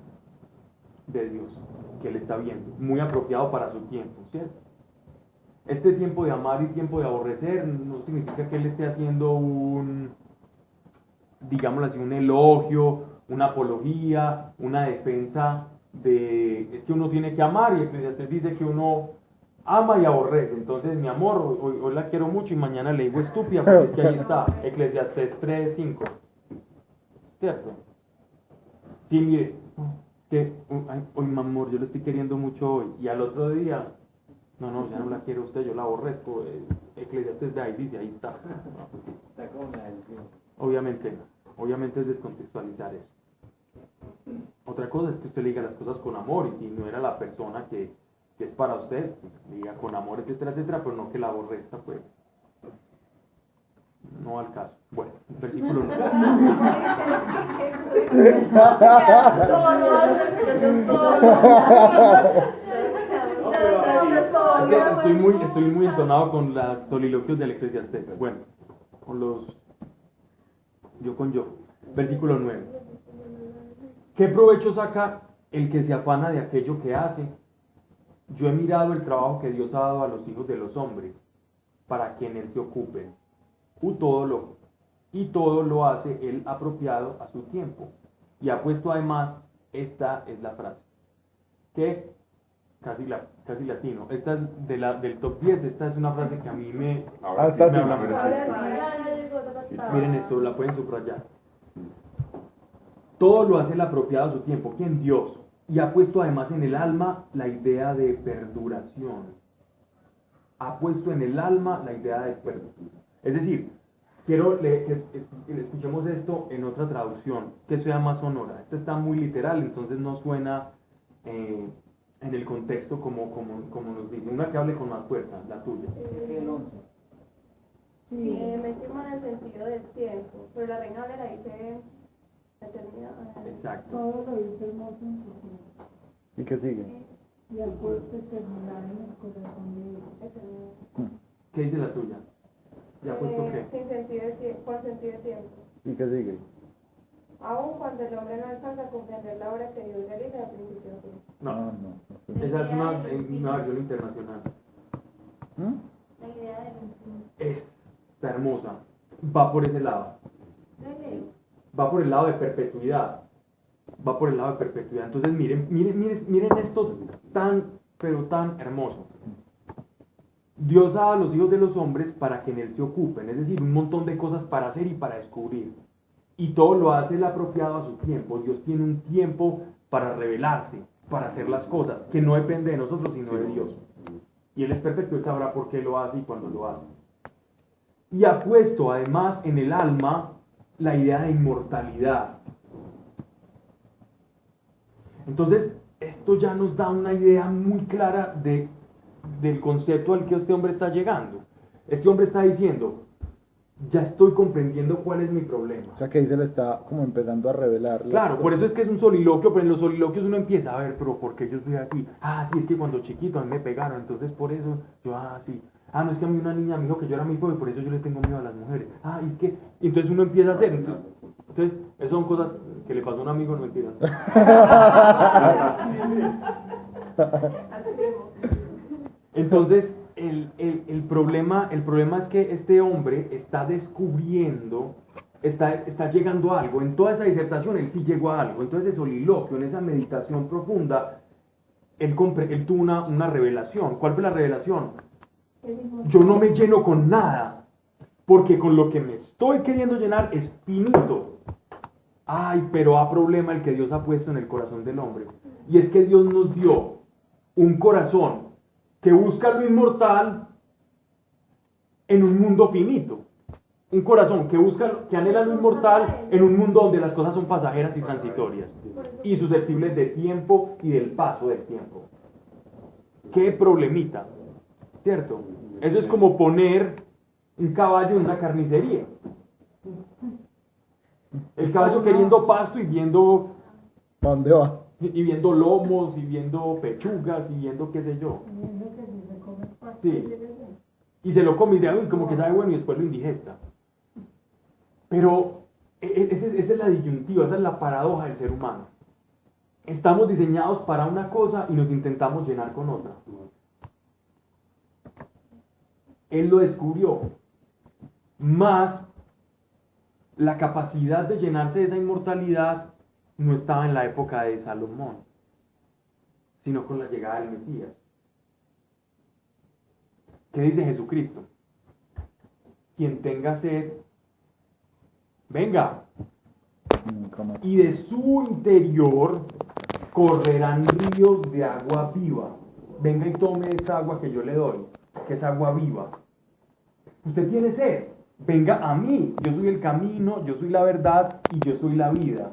de Dios que él está viendo, muy apropiado para su tiempo, ¿cierto? este tiempo de amar y tiempo de aborrecer no significa que él esté haciendo un, digámoslo así, un elogio, una apología, una defensa de, es que uno tiene que amar, y Eclesiastés dice que uno ama y aborrece. Entonces, mi amor, hoy la quiero mucho y mañana le digo estúpida, porque es que ahí está, Eclesiastés 3:5. ¿Cierto? Sí, mire, que hoy mi amor, yo lo estoy queriendo mucho hoy, y al otro día, no, ya no la quiero usted, yo la aborrezco. Eclesiastés de ahí dice, ahí está. Está como la del tío. Obviamente es descontextualizar eso. Otra cosa es que usted le diga las cosas con amor, y si no era la persona que es para usted, le diga con amor, etcétera, etcétera, pero no que la aborrezca, pues. No al caso. Bueno, versículo 9. Es que estoy muy entonado con los soliloquios del Eclesiastés. Bueno, yo. Versículo 9. ¿Qué provecho saca el que se afana de aquello que hace? Yo he mirado el trabajo que Dios ha dado a los hijos de los hombres, para que en él se ocupen. Todo lo hace él apropiado a su tiempo. Y ha puesto además, esta es la frase, que casi latino, esta es del top 10, esta es una frase que a mí me habla mucho. Miren esto, la pueden subrayar. Todo lo hace el apropiado a su tiempo. ¿Quién? Dios. Y ha puesto además en el alma la idea de perduración. Ha puesto en el alma la idea de perduración. Es decir, quiero que escuchemos esto en otra traducción, que sea más sonora. Esta está muy literal, entonces no suena en el contexto como nos dice. Una que hable con más fuerza, la tuya. Metimos en el sentido del tiempo, pero la Reina Valera dice eternidad. Exacto. Todo lo hizo hermoso en su tiempo. ¿Y qué sigue? Y al puesto terminar en el corazón de Dios. ¿Qué dice la tuya? ¿Ya ha puesto qué? Sin sentido de tiempo, con sentido de tiempo. ¿Y qué sigue? Aún cuando el hombre no alcanza a comprender la obra que Dios realiza al principio de tiempo. No. Esa es una versión internacional. La idea del Está hermosa. Va por ese lado. Va por el lado de perpetuidad. Entonces miren esto pero tan hermoso. Dios ha dado a los hijos de los hombres para que en él se ocupen, es decir, un montón de cosas para hacer y para descubrir. Y todo lo hace el apropiado a su tiempo. Dios tiene un tiempo para revelarse, para hacer las cosas, que no depende de nosotros, sino de Dios. Y él es perfecto, él sabrá por qué lo hace y cuándo lo hace. Y ha puesto además en el alma la idea de inmortalidad. Entonces, esto ya nos da una idea muy clara del concepto al que este hombre está llegando. Este hombre está diciendo, ya estoy comprendiendo cuál es mi problema. O sea que ahí se le está como empezando a revelar. Claro, por eso es que es un soliloquio, pero en los soliloquios uno empieza a ver, pero ¿por qué yo estoy aquí? Sí, es que cuando chiquito a mí me pegaron, entonces por eso yo, sí. No, es que a mí una niña me dijo que yo era muy pobre, por eso yo le tengo miedo a las mujeres. Y es que, entonces uno empieza a hacer. Entonces, esas son cosas que le pasó a un amigo, no entiendan. Entonces, el problema es que este hombre está descubriendo, está llegando a algo. En toda esa disertación él sí llegó a algo. Entonces, ese soliloquio, en esa meditación profunda, él tuvo una revelación. ¿Cuál fue la revelación? Yo no me lleno con nada, porque con lo que me estoy queriendo llenar es finito. Pero hay problema el que Dios ha puesto en el corazón del hombre. Y es que Dios nos dio un corazón que busca lo inmortal en un mundo finito. Un corazón que anhela lo inmortal en un mundo donde las cosas son pasajeras y transitorias y susceptibles de tiempo y del paso del tiempo. ¿Qué problemita? ¿Cierto? Eso es como poner un caballo en una carnicería. El caballo queriendo pasto y viendo... ¿Dónde va? Y viendo lomos, y viendo pechugas, y viendo qué sé yo. Sí. Y se lo come y como que sabe bueno y después lo indigesta. Pero esa es la disyuntiva, esa es la paradoja del ser humano. Estamos diseñados para una cosa y nos intentamos llenar con otra. Él lo descubrió. Más la capacidad de llenarse de esa inmortalidad no estaba en la época de Salomón, sino con la llegada del Mesías. ¿Qué dice Jesucristo? Quien tenga sed, venga. Y de su interior correrán ríos de agua viva. Venga y tome esta agua que yo le doy, que es agua viva. Usted tiene sed, venga a mí. Yo soy el camino, yo soy la verdad y yo soy la vida.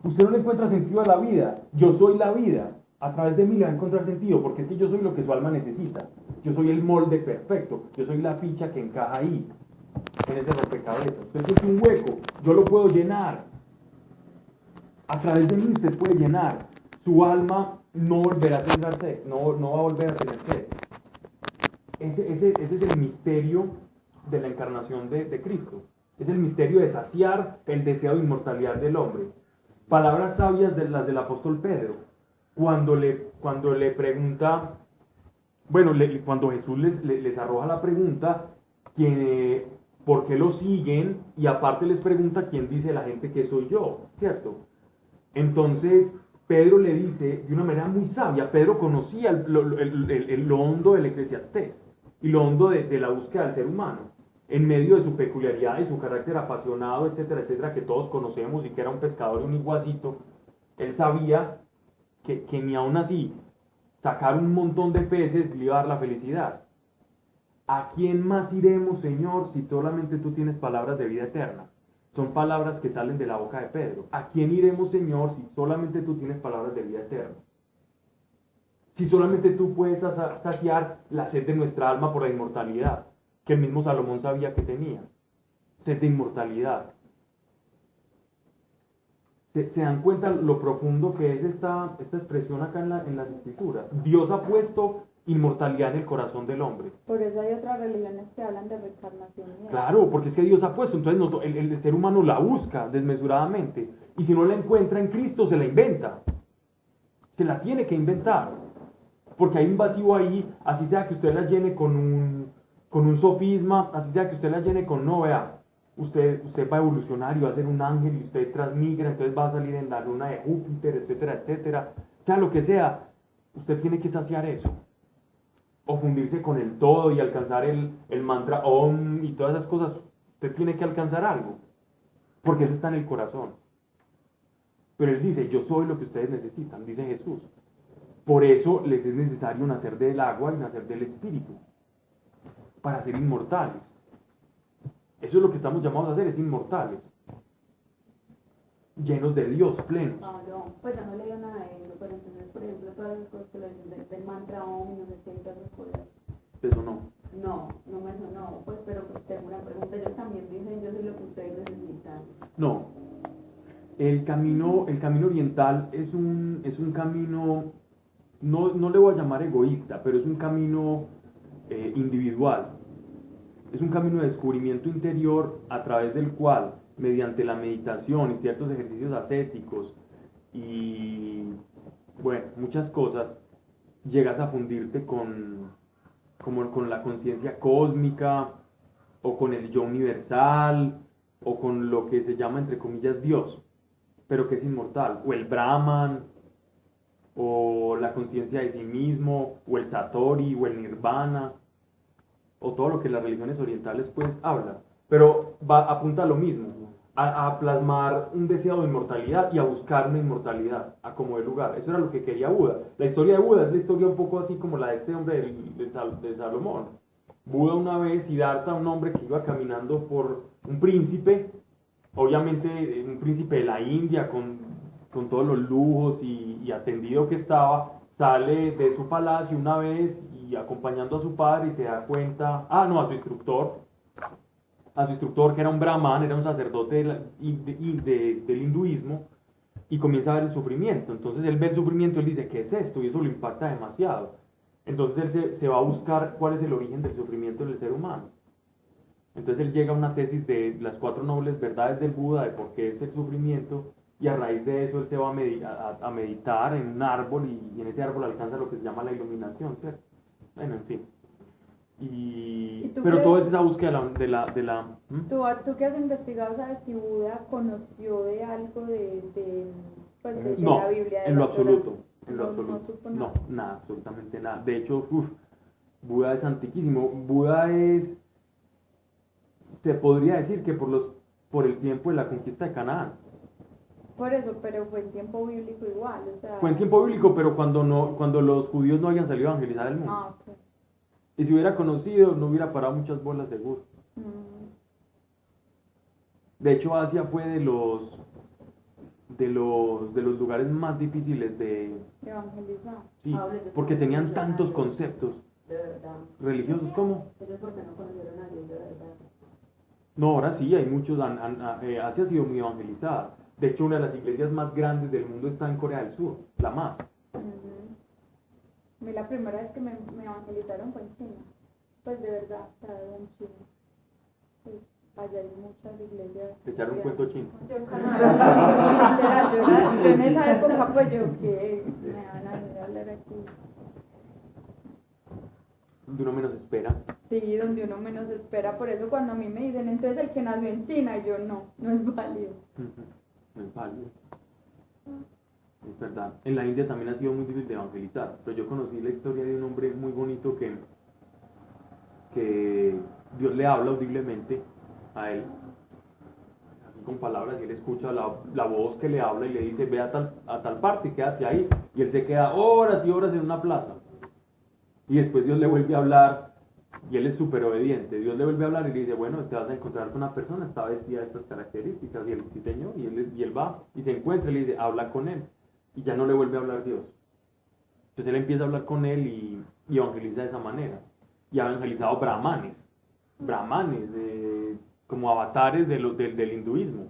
Usted no le encuentra sentido a la vida, yo soy la vida. A través de mí le va a encontrar sentido, porque es que yo soy lo que su alma necesita. Yo soy el molde perfecto, yo soy la ficha que encaja ahí, en ese rompecabezas. Usted siente un hueco, yo lo puedo llenar. A través de mí usted puede llenar. Su alma no volverá a tener sed, no va a volver a tener sed. Ese es el misterio de la encarnación de Cristo. Es el misterio de saciar el deseo de inmortalidad del hombre. Palabras sabias de las del apóstol Pedro, cuando le pregunta, bueno, cuando Jesús les arroja la pregunta, ¿por qué lo siguen? Y aparte les pregunta quién dice la gente que soy yo, ¿cierto? Entonces Pedro le dice de una manera muy sabia. Pedro conocía lo hondo del Eclesiastés y lo hondo de la búsqueda del ser humano, en medio de su peculiaridad y su carácter apasionado, etcétera, etcétera, que todos conocemos, y que era un pescador y un iguacito. Él sabía que ni aún así sacar un montón de peces le iba a dar la felicidad. ¿A quién más iremos, Señor, si solamente tú tienes palabras de vida eterna? Son palabras que salen de la boca de Pedro. ¿A quién iremos, Señor, si solamente tú tienes palabras de vida eterna? Si solamente tú puedes saciar la sed de nuestra alma por la inmortalidad, que el mismo Salomón sabía que tenía. Sed de inmortalidad. ¿Se dan cuenta lo profundo que es esta expresión acá en las Escrituras? Dios ha puesto inmortalidad en el corazón del hombre. Por eso hay otras religiones que hablan de reencarnación. Claro, porque es que Dios ha puesto, entonces el ser humano la busca desmesuradamente, y si no la encuentra en Cristo, se la inventa. Se la tiene que inventar, porque hay un vacío ahí, así sea que usted la llene con un sofisma, así sea que usted la llene con, no, vea, usted va a evolucionar y va a ser un ángel, y usted transmigra, entonces va a salir en la luna de Júpiter, etcétera, etcétera. Sea lo que sea, usted tiene que saciar eso, o fundirse con el todo y alcanzar el mantra Om y todas esas cosas. Usted tiene que alcanzar algo, porque eso está en el corazón. Pero Él dice, yo soy lo que ustedes necesitan, dice Jesús. Por eso les es necesario nacer del agua y nacer del Espíritu, para ser inmortales. Eso es lo que estamos llamados a hacer, es inmortales, llenos de Dios, plenos. No, pues yo no leí nada de eso, pero entonces, por ejemplo, todas las cosas que le dicen del mantra Om, no sé qué, todas esas cosas. Eso no. No me sonó, pues, pero pues tengo una pregunta. Ellos también dicen, yo soy lo que ustedes necesitan. No. El camino oriental es un camino, no le voy a llamar egoísta, pero es un camino individual. Es un camino de descubrimiento interior a través del cual, mediante la meditación y ciertos ejercicios ascéticos y, bueno, muchas cosas, llegas a fundirte con la conciencia cósmica, o con el yo universal, o con lo que se llama, entre comillas, Dios, pero que es inmortal, o el Brahman, o la conciencia de sí mismo, o el Satori, o el Nirvana, o todo lo que las religiones orientales pues hablan, pero apunta a lo mismo, a plasmar un deseo de inmortalidad y a buscar una inmortalidad a como de lugar. Eso era lo que quería Buda. La historia de Buda es la historia un poco así como la de este hombre de Salomón. Buda una vez, Siddhartha, un hombre que iba caminando por un príncipe, obviamente un príncipe de la India con todos los lujos y atendido que estaba, sale de su palacio una vez y acompañando a su padre, y se da cuenta, a su instructor que era un brahman, era un sacerdote del hinduismo, y comienza a ver el sufrimiento. Entonces él ve el sufrimiento y él dice, ¿qué es esto? Y eso lo impacta demasiado. Entonces él se va a buscar cuál es el origen del sufrimiento del ser humano. Entonces él llega a una tesis de las 4 nobles verdades del Buda, de por qué es el sufrimiento, y a raíz de eso él se va a meditar en un árbol, y en ese árbol alcanza lo que se llama la iluminación, ¿cierto? Bueno, en fin. ¿Y tú pero crees- todo es esa búsqueda de la ¿Mm? ¿Tú que has investigado, sabes si Buda conoció de algo pues, de No, la Biblia? De en la lo Torá? absoluto, en lo No absoluto. supo No, nada. nada, absolutamente nada. De hecho, Buda es antiquísimo. Buda es, se podría decir que por el tiempo de la conquista de Canaán. Por eso, pero fue en tiempo bíblico igual, o sea... Fue en tiempo bíblico, pero cuando los judíos no habían salido a evangelizar el mundo. Ah, ok. Y si hubiera conocido, no hubiera parado muchas bolas seguro. Mm. De hecho, Asia fue de los lugares más difíciles de, Evangelizar. sí, porque tenían tantos conceptos De verdad. religiosos como. Eso es porque no conocieron a Dios de verdad. No, ahora sí, hay muchos, Asia ha sido muy evangelizada. De hecho, una de las iglesias más grandes del mundo está en Corea del Sur, la más. Ujú. A mí la primera vez que me evangelizaron fue en China. Pues de verdad, o sea, en China. Pues, allá hay muchas iglesias. Te echaron un cuento chino. Literal, yo en esa época, pues yo que me van a venir a hablar aquí. De uno menos espera. Sí, donde uno menos espera. Por eso cuando a mí me dicen, entonces el que nació en China, y yo no es válido. No es válido. Es verdad. En la India también ha sido muy difícil de evangelizar. Pero yo conocí la historia de un hombre muy bonito que Dios le habla audiblemente a él, así con palabras, y él escucha la voz que le habla y le dice, ve a tal parte y quédate ahí. Y él se queda horas y horas en una plaza. Y después Dios le vuelve a hablar, y él es súper obediente. Dios le vuelve a hablar y le dice, bueno, te vas a encontrar con una persona, está vestida de estas características. Y él, sí señor, y él va y se encuentra y le dice, habla con él. Y ya no le vuelve a hablar Dios. Entonces él empieza a hablar con él y evangeliza de esa manera. Y ha evangelizado brahmanes, como avatares del hinduismo.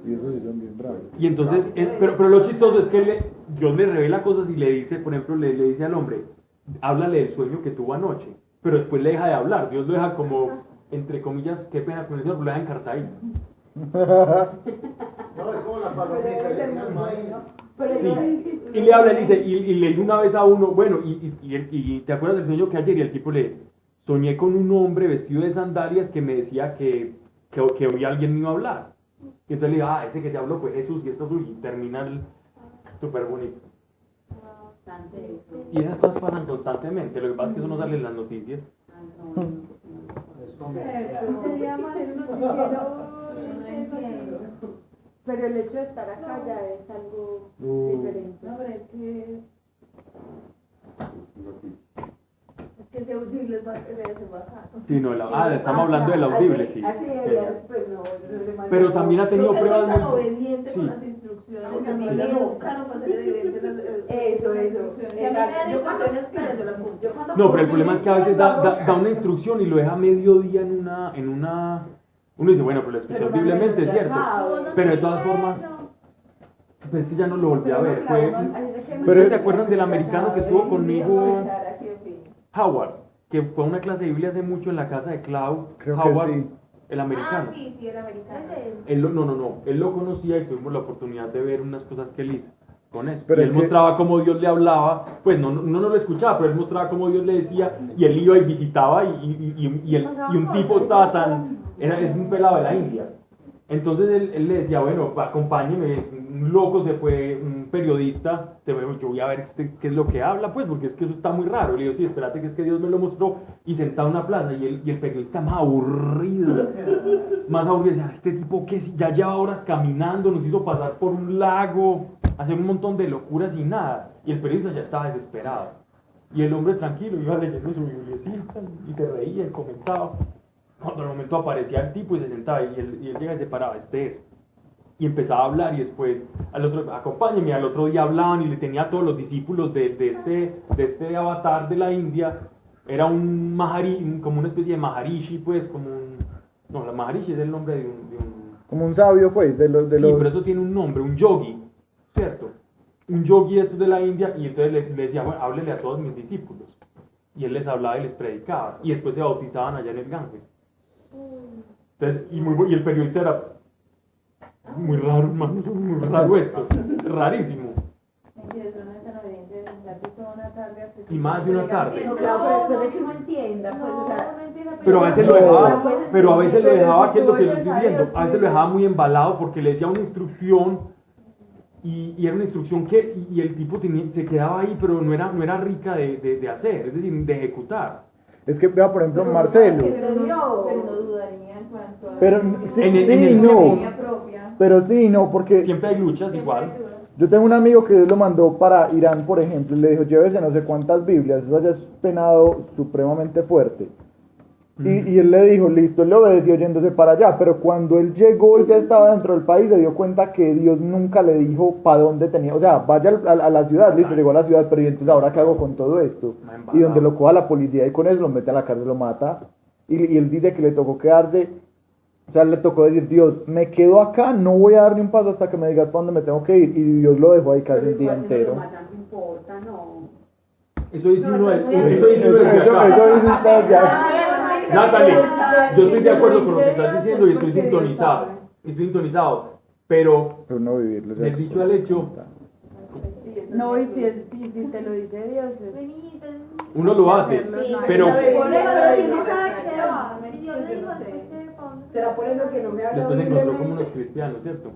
Y eso sí son bien bravos. Y entonces, pero lo chistoso es que Dios le revela cosas y le dice, por ejemplo, le dice al hombre, háblale del sueño que tuvo anoche, pero después le deja de hablar. Dios lo deja como, entre comillas, qué pena con el Señor, lo deja encartadito. No, es como la palomita, le tiene el maíz. Sí, y le habla y dice, y le dice una vez a uno, bueno, y te acuerdas del sueño que ayer, y el tipo soñé con un hombre vestido de sandalias que me decía que hoy alguien me iba a hablar. Y entonces le digo, ese que te habló fue Jesús, y esto es y termina súper bonito. Y esas cosas pasan constantemente, lo que pasa es que eso no sale en las noticias. Es comercial. Sería más en un noticiero, pero el hecho de estar acá ya es algo diferente. No, pero es que ese audible es más que debe ser bacano. Sí, no, estamos hablando del audible, sí. Así debería, pues no, Pero también ha tenido pruebas tan muy- obediente con sí. las instrucciones. No, A mí sí. me educaron para ser evidente eso. Y a mí me dan instrucciones claras, yo las cumplo. Yo cuando No, pero el cumplo problema es que a veces da una instrucción y lo deja medio día en una. Uno dice, bueno, pero lo escuché audiblemente, es cierto. Pero de todas formas, pues sí, ya no lo volví a ver. Pero- ¿Se acuerdan del americano que estuvo conmigo, Howard? Que fue a una clase de Biblia hace mucho en la casa de Clau. Creo que Howard, sí. el americano. Ah, sí, el americano. No, él lo conocía y tuvimos la oportunidad de ver unas cosas que él hizo con eso. Pero Y es él que- mostraba cómo Dios le hablaba, pues no lo escuchaba, pero él mostraba cómo Dios le decía, y él iba y visitaba, y un tipo estaba es un pelado de la India. Entonces él le decía, bueno, acompáñeme, un loco se fue, un periodista, se fue, yo voy a ver qué es lo que habla, pues, porque es que eso está muy raro. Le digo, sí, espérate, que es que Dios me lo mostró, y sentado en una plaza, y el periodista más aburrido, decía, este tipo que ya lleva horas caminando, nos hizo pasar por un lago, hacer un montón de locuras y nada, y el periodista ya estaba desesperado. Y el hombre tranquilo iba leyendo su biblicita, y se reía y comentaba. Cuando en el momento aparecía el tipo y se sentaba y él llega y se paraba, es. Y empezaba a hablar y después al otro, acompáñeme, al otro día hablaban y le tenía a todos los discípulos de este avatar de la India. Era un como una especie de maharishi, pues, no, la maharishi es el nombre de un Como un sabio, pues, de los... sí, pero eso tiene un nombre, un yogi, ¿cierto? Un yogi esto de la India, y entonces le decía, bueno, háblele a todos mis discípulos. Y él les hablaba y les predicaba, y después se bautizaban allá en el Ganges. Entonces, y el periodista era muy raro, hermano, muy raro esto, rarísimo. Sí, eso no es tan obediente, pasar de toda una tarde a que... Y más de una tarde. No, claro, pero después de que uno entienda, pues, o sea, no entienda, Pero a veces lo No. dejaba, pero a veces lo Pero dejaba, si que es tú lo que yo oyes estoy a diciendo, Dios, a veces lo dejaba muy embalado porque le decía una instrucción y era una instrucción y el tipo se quedaba ahí, pero no era rica de hacer, es decir, de ejecutar. Es que vea, por ejemplo, pero Marcelo. pero no dudaría en cuanto a... Pero sí, En el sí, tiempo. no. Línea propia. Pero sí, no, porque Siempre hay luchas igual. yo tengo un amigo que Dios lo mandó para Irán, por ejemplo, y le dijo, llévese no sé cuántas Biblias, eso ya es penado supremamente fuerte. Y él le dijo, listo, él le obedeció yéndose para allá, pero cuando él llegó y ya estaba dentro del país, se dio cuenta que Dios nunca le dijo para dónde tenía, o sea, vaya a la ciudad, listo, llegó a la ciudad, pero ¿y entonces ahora qué hago con todo esto? Y donde lo coja la policía y con eso lo mete a la cárcel, lo mata, y él dice que le tocó quedarse, o sea, le tocó decir, Dios, me quedo acá, no voy a dar ni un paso hasta que me digas para dónde me tengo que ir, y Dios lo dejó ahí casi el día entero. No importa, no. Eso dice uno Eso desde dice acá. usted ya. Natalie, yo estoy de acuerdo con lo que estás diciendo y estoy sintonizado, pero Pero no vivirlo. del dicho al hecho, No, y si te lo dice Dios, uno lo hace, pero Será por eso que no me habla después se encontró como unos cristianos, ¿cierto?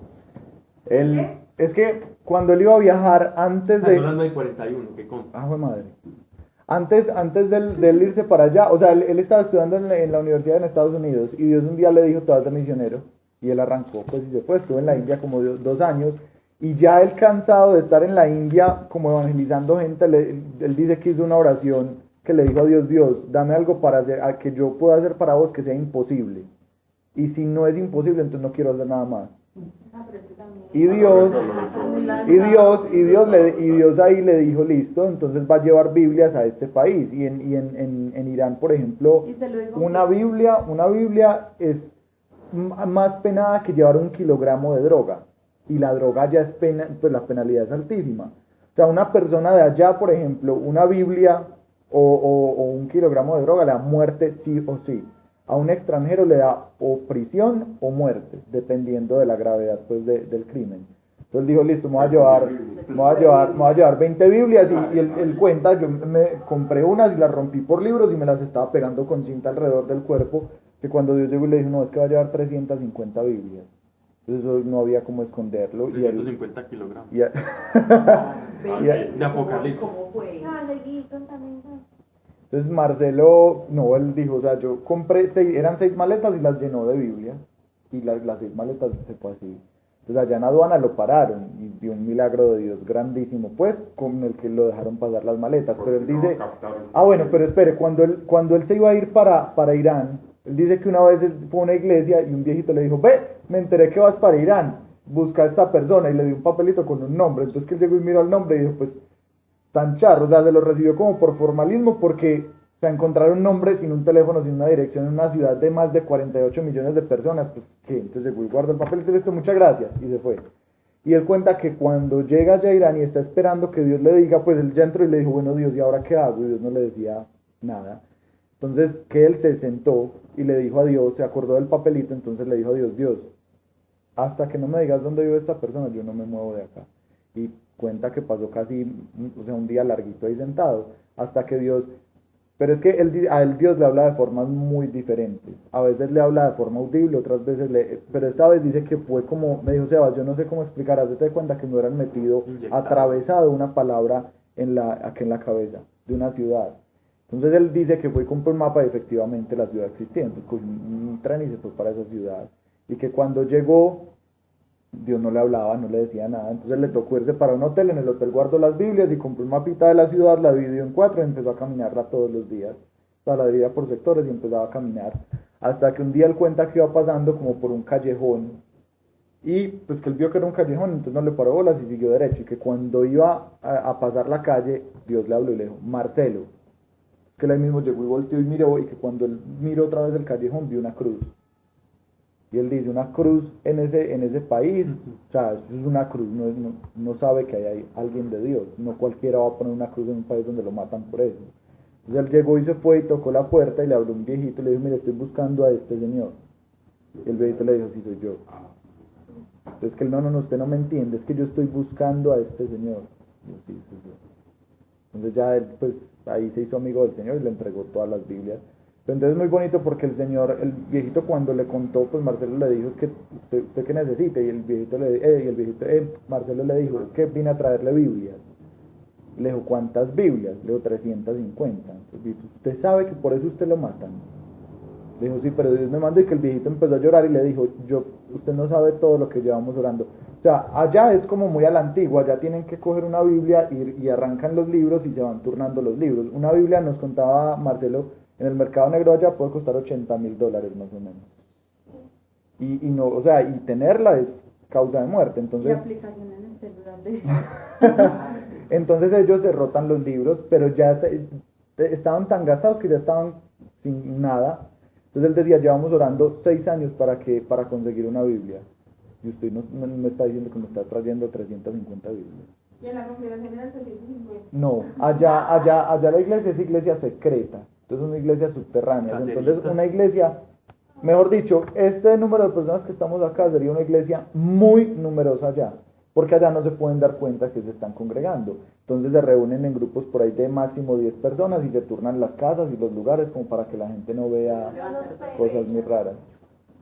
Es que cuando él iba a viajar antes Son de... las 9:41, que consta. Ah, fue madre. Antes de él irse para allá, o sea, él estaba estudiando en la universidad en Estados Unidos y Dios un día le dijo, te vas de misionero. Y él arrancó, pues, y se fue, estuvo en la India como 2 años. Y ya él cansado de estar en la India como evangelizando gente, él dice que hizo una oración que le dijo a Dios, Dios, dame algo para hacer, a que yo pueda hacer para vos que sea imposible. Y si no es imposible, entonces no quiero hacer nada más. Y Dios ahí le dijo, listo, entonces va a llevar Biblias a este país. Y en Irán, por ejemplo, una Biblia es más penada que llevar 1 kilogramo de droga. Y la droga ya es pena, pues la penalidad es altísima. O sea, una persona de allá, por ejemplo, una Biblia o 1 kilogramo de droga le da muerte sí o sí. A un extranjero le da o prisión o muerte, dependiendo de la gravedad, pues, del crimen. Entonces dijo, listo, me voy a llevar 20 Biblias y él cuenta, yo me compré unas y las rompí por libros y me las estaba pegando con cinta alrededor del cuerpo, que cuando Dios llegó y le dijo, no, es que va a llevar 350 Biblias. Entonces eso no había como esconderlo. 350 kilogramos. De Apocalipsis. ¿Cómo fue? Entonces Marcelo, no, él dijo, o sea, yo compré, eran 6 maletas y las llenó de Biblias. Y las 6 maletas se fue así. Entonces allá en aduana lo pararon y dio un milagro de Dios grandísimo, pues, con el que lo dejaron pasar las maletas. Pero él dice, bueno, pero espere, cuando él se iba a ir para Irán, él dice que una vez fue a una iglesia y un viejito le dijo, ve, me enteré que vas para Irán, busca a esta persona, y le dio un papelito con un nombre. Entonces que él llegó y miró el nombre y dijo, pues, tan charro, o sea, se lo recibió como por formalismo porque, o sea, encontrar un nombre sin un teléfono, sin una dirección en una ciudad de más de 48 millones de personas, pues, ¿qué? Entonces llegó y guardó el papelito y le dijo, muchas gracias, y se fue. Y él cuenta que cuando llega allá a Irán y está esperando que Dios le diga, pues él ya entró y le dijo, bueno, Dios, ¿y ahora qué hago? Y Dios no le decía nada. Entonces que él se sentó y le dijo a Dios, se acordó del papelito, entonces le dijo a Dios, Dios, hasta que no me digas dónde vive esta persona, yo no me muevo de acá. Y cuenta que pasó casi, o sea, un día larguito ahí sentado, hasta que Dios, pero es que a él Dios le habla de formas muy diferentes. A veces le habla de forma audible, otras veces pero esta vez dice que fue como, me dijo Sebas, yo no sé cómo explicar, hazte cuenta que me hubieran metido, atravesado una palabra aquí en la cabeza de una ciudad. Entonces él dice que fue y compró un mapa y efectivamente la ciudad existía. Entonces cogió un tren y se fue para esa ciudad. Y que cuando llegó, Dios no le hablaba, no le decía nada. Entonces le tocó irse para un hotel. En el hotel guardó las Biblias y compró un mapita de la ciudad, la dividió en 4 y empezó a caminarla todos los días. O sea, la dividía por sectores y empezaba a caminar. Hasta que un día él cuenta que iba pasando como por un callejón. Y pues que él vio que era un callejón, entonces no le paró bolas y siguió derecho. Y que cuando iba a pasar la calle, Dios le habló y le dijo, Marcelo. Que él mismo llegó y volteó y miró, y que cuando él miró otra vez el callejón vio una cruz. Y él dice, una cruz en ese país, o sea, eso es una cruz, no sabe que hay alguien de Dios, no cualquiera va a poner una cruz en un país donde lo matan por eso. Entonces él llegó y se fue y tocó la puerta y le habló un viejito y le dijo, mire, estoy buscando a este señor. Y el viejito le dijo, sí, soy yo. Entonces que él, no, usted no me entiende, es que yo estoy buscando a este señor. Y yo, sí, soy yo. Entonces ya él, pues ahí se hizo amigo del Señor y le entregó todas las Biblias. Pero entonces es muy bonito porque el Señor, el viejito cuando le contó, pues Marcelo le dijo, es que usted qué necesita, y el viejito Marcelo le dijo, es que vine a traerle Biblias. Le dijo, ¿cuántas Biblias? Le dijo, 350. Entonces, ¿usted sabe que por eso usted lo matan? Le dijo, sí, pero Dios me mandó, y que el viejito empezó a llorar y le dijo, usted no sabe todo lo que llevamos orando. O sea, allá es como muy a la antigua, allá tienen que coger una Biblia y arrancan los libros y se van turnando los libros. Una Biblia, nos contaba Marcelo, en el mercado negro allá puede costar $80,000 más o menos. Y no, o sea, y tenerla es causa de muerte. Entonces, Y aplicación en el celular de... entonces ellos se rotan los libros, pero ya estaban tan gastados que ya estaban sin nada. Entonces él decía, llevamos orando 6 años para conseguir una Biblia. Y usted no me está diciendo que me está trayendo 350 Biblias. Y en la configuración era 350. No, allá la iglesia es iglesia secreta. Entonces es una iglesia subterránea. Entonces una iglesia, mejor dicho, este número de personas que estamos acá sería una iglesia muy numerosa allá. Porque allá no se pueden dar cuenta que se están congregando. Entonces se reúnen en grupos por ahí de máximo 10 personas y se turnan las casas y los lugares como para que la gente no vea cosas muy raras.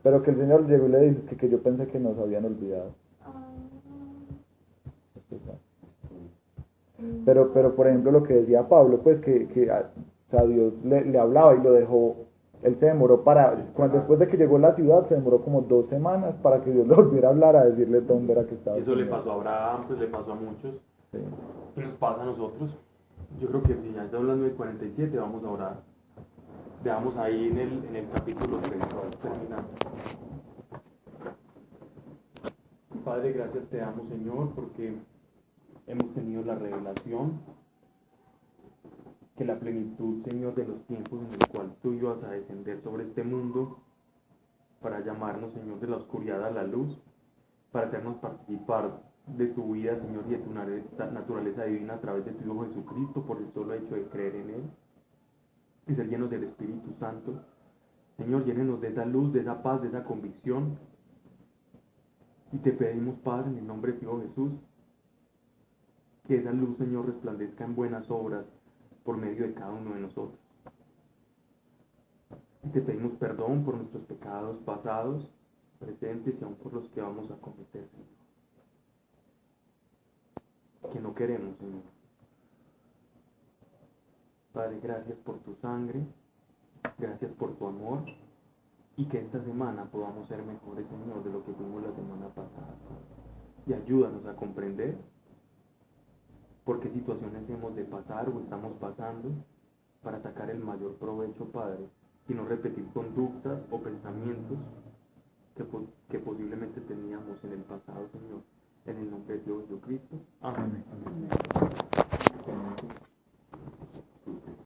Pero que el Señor llegó y le dijo que yo pensé que nos habían olvidado. Pero por ejemplo lo que decía Pablo, pues que o sea, Dios le hablaba y lo dejó. Él se demoró después de que llegó a la ciudad, se demoró como 2 semanas para que Dios le volviera a hablar, a decirle dónde era que estaba. Eso le pasó a Abraham, pues le pasó a muchos. Sí. ¿Qué nos pasa a nosotros? Yo creo que si ya está hablando del 47, vamos a orar. Dejamos ahí en el capítulo 3, terminando. Padre, gracias te damos, Señor, porque hemos tenido la revelación que la plenitud, Señor, de los tiempos en el cual tú ibas a descender sobre este mundo para llamarnos, Señor, de la oscuridad a la luz, para hacernos participar de tu vida, Señor, y de tu naturaleza divina a través de tu Hijo Jesucristo, por el solo hecho de creer en Él y ser llenos del Espíritu Santo. Señor, llénenos de esa luz, de esa paz, de esa convicción, y te pedimos, Padre, en el nombre de tu Hijo Jesús, que esa luz, Señor, resplandezca en buenas obras por medio de cada uno de nosotros. Y te pedimos perdón por nuestros pecados pasados, presentes y aún por los que vamos a cometer, Señor. Que no queremos, Señor. Padre, gracias por tu sangre, gracias por tu amor, y que esta semana podamos ser mejores, Señor, de lo que fuimos la semana pasada. Y ayúdanos a comprender por qué situaciones hemos de pasar o estamos pasando para sacar el mayor provecho, Padre, y no repetir conductas o pensamientos que posiblemente teníamos en el pasado, Señor. En el nombre de Dios Jesucristo. Amén. Amén.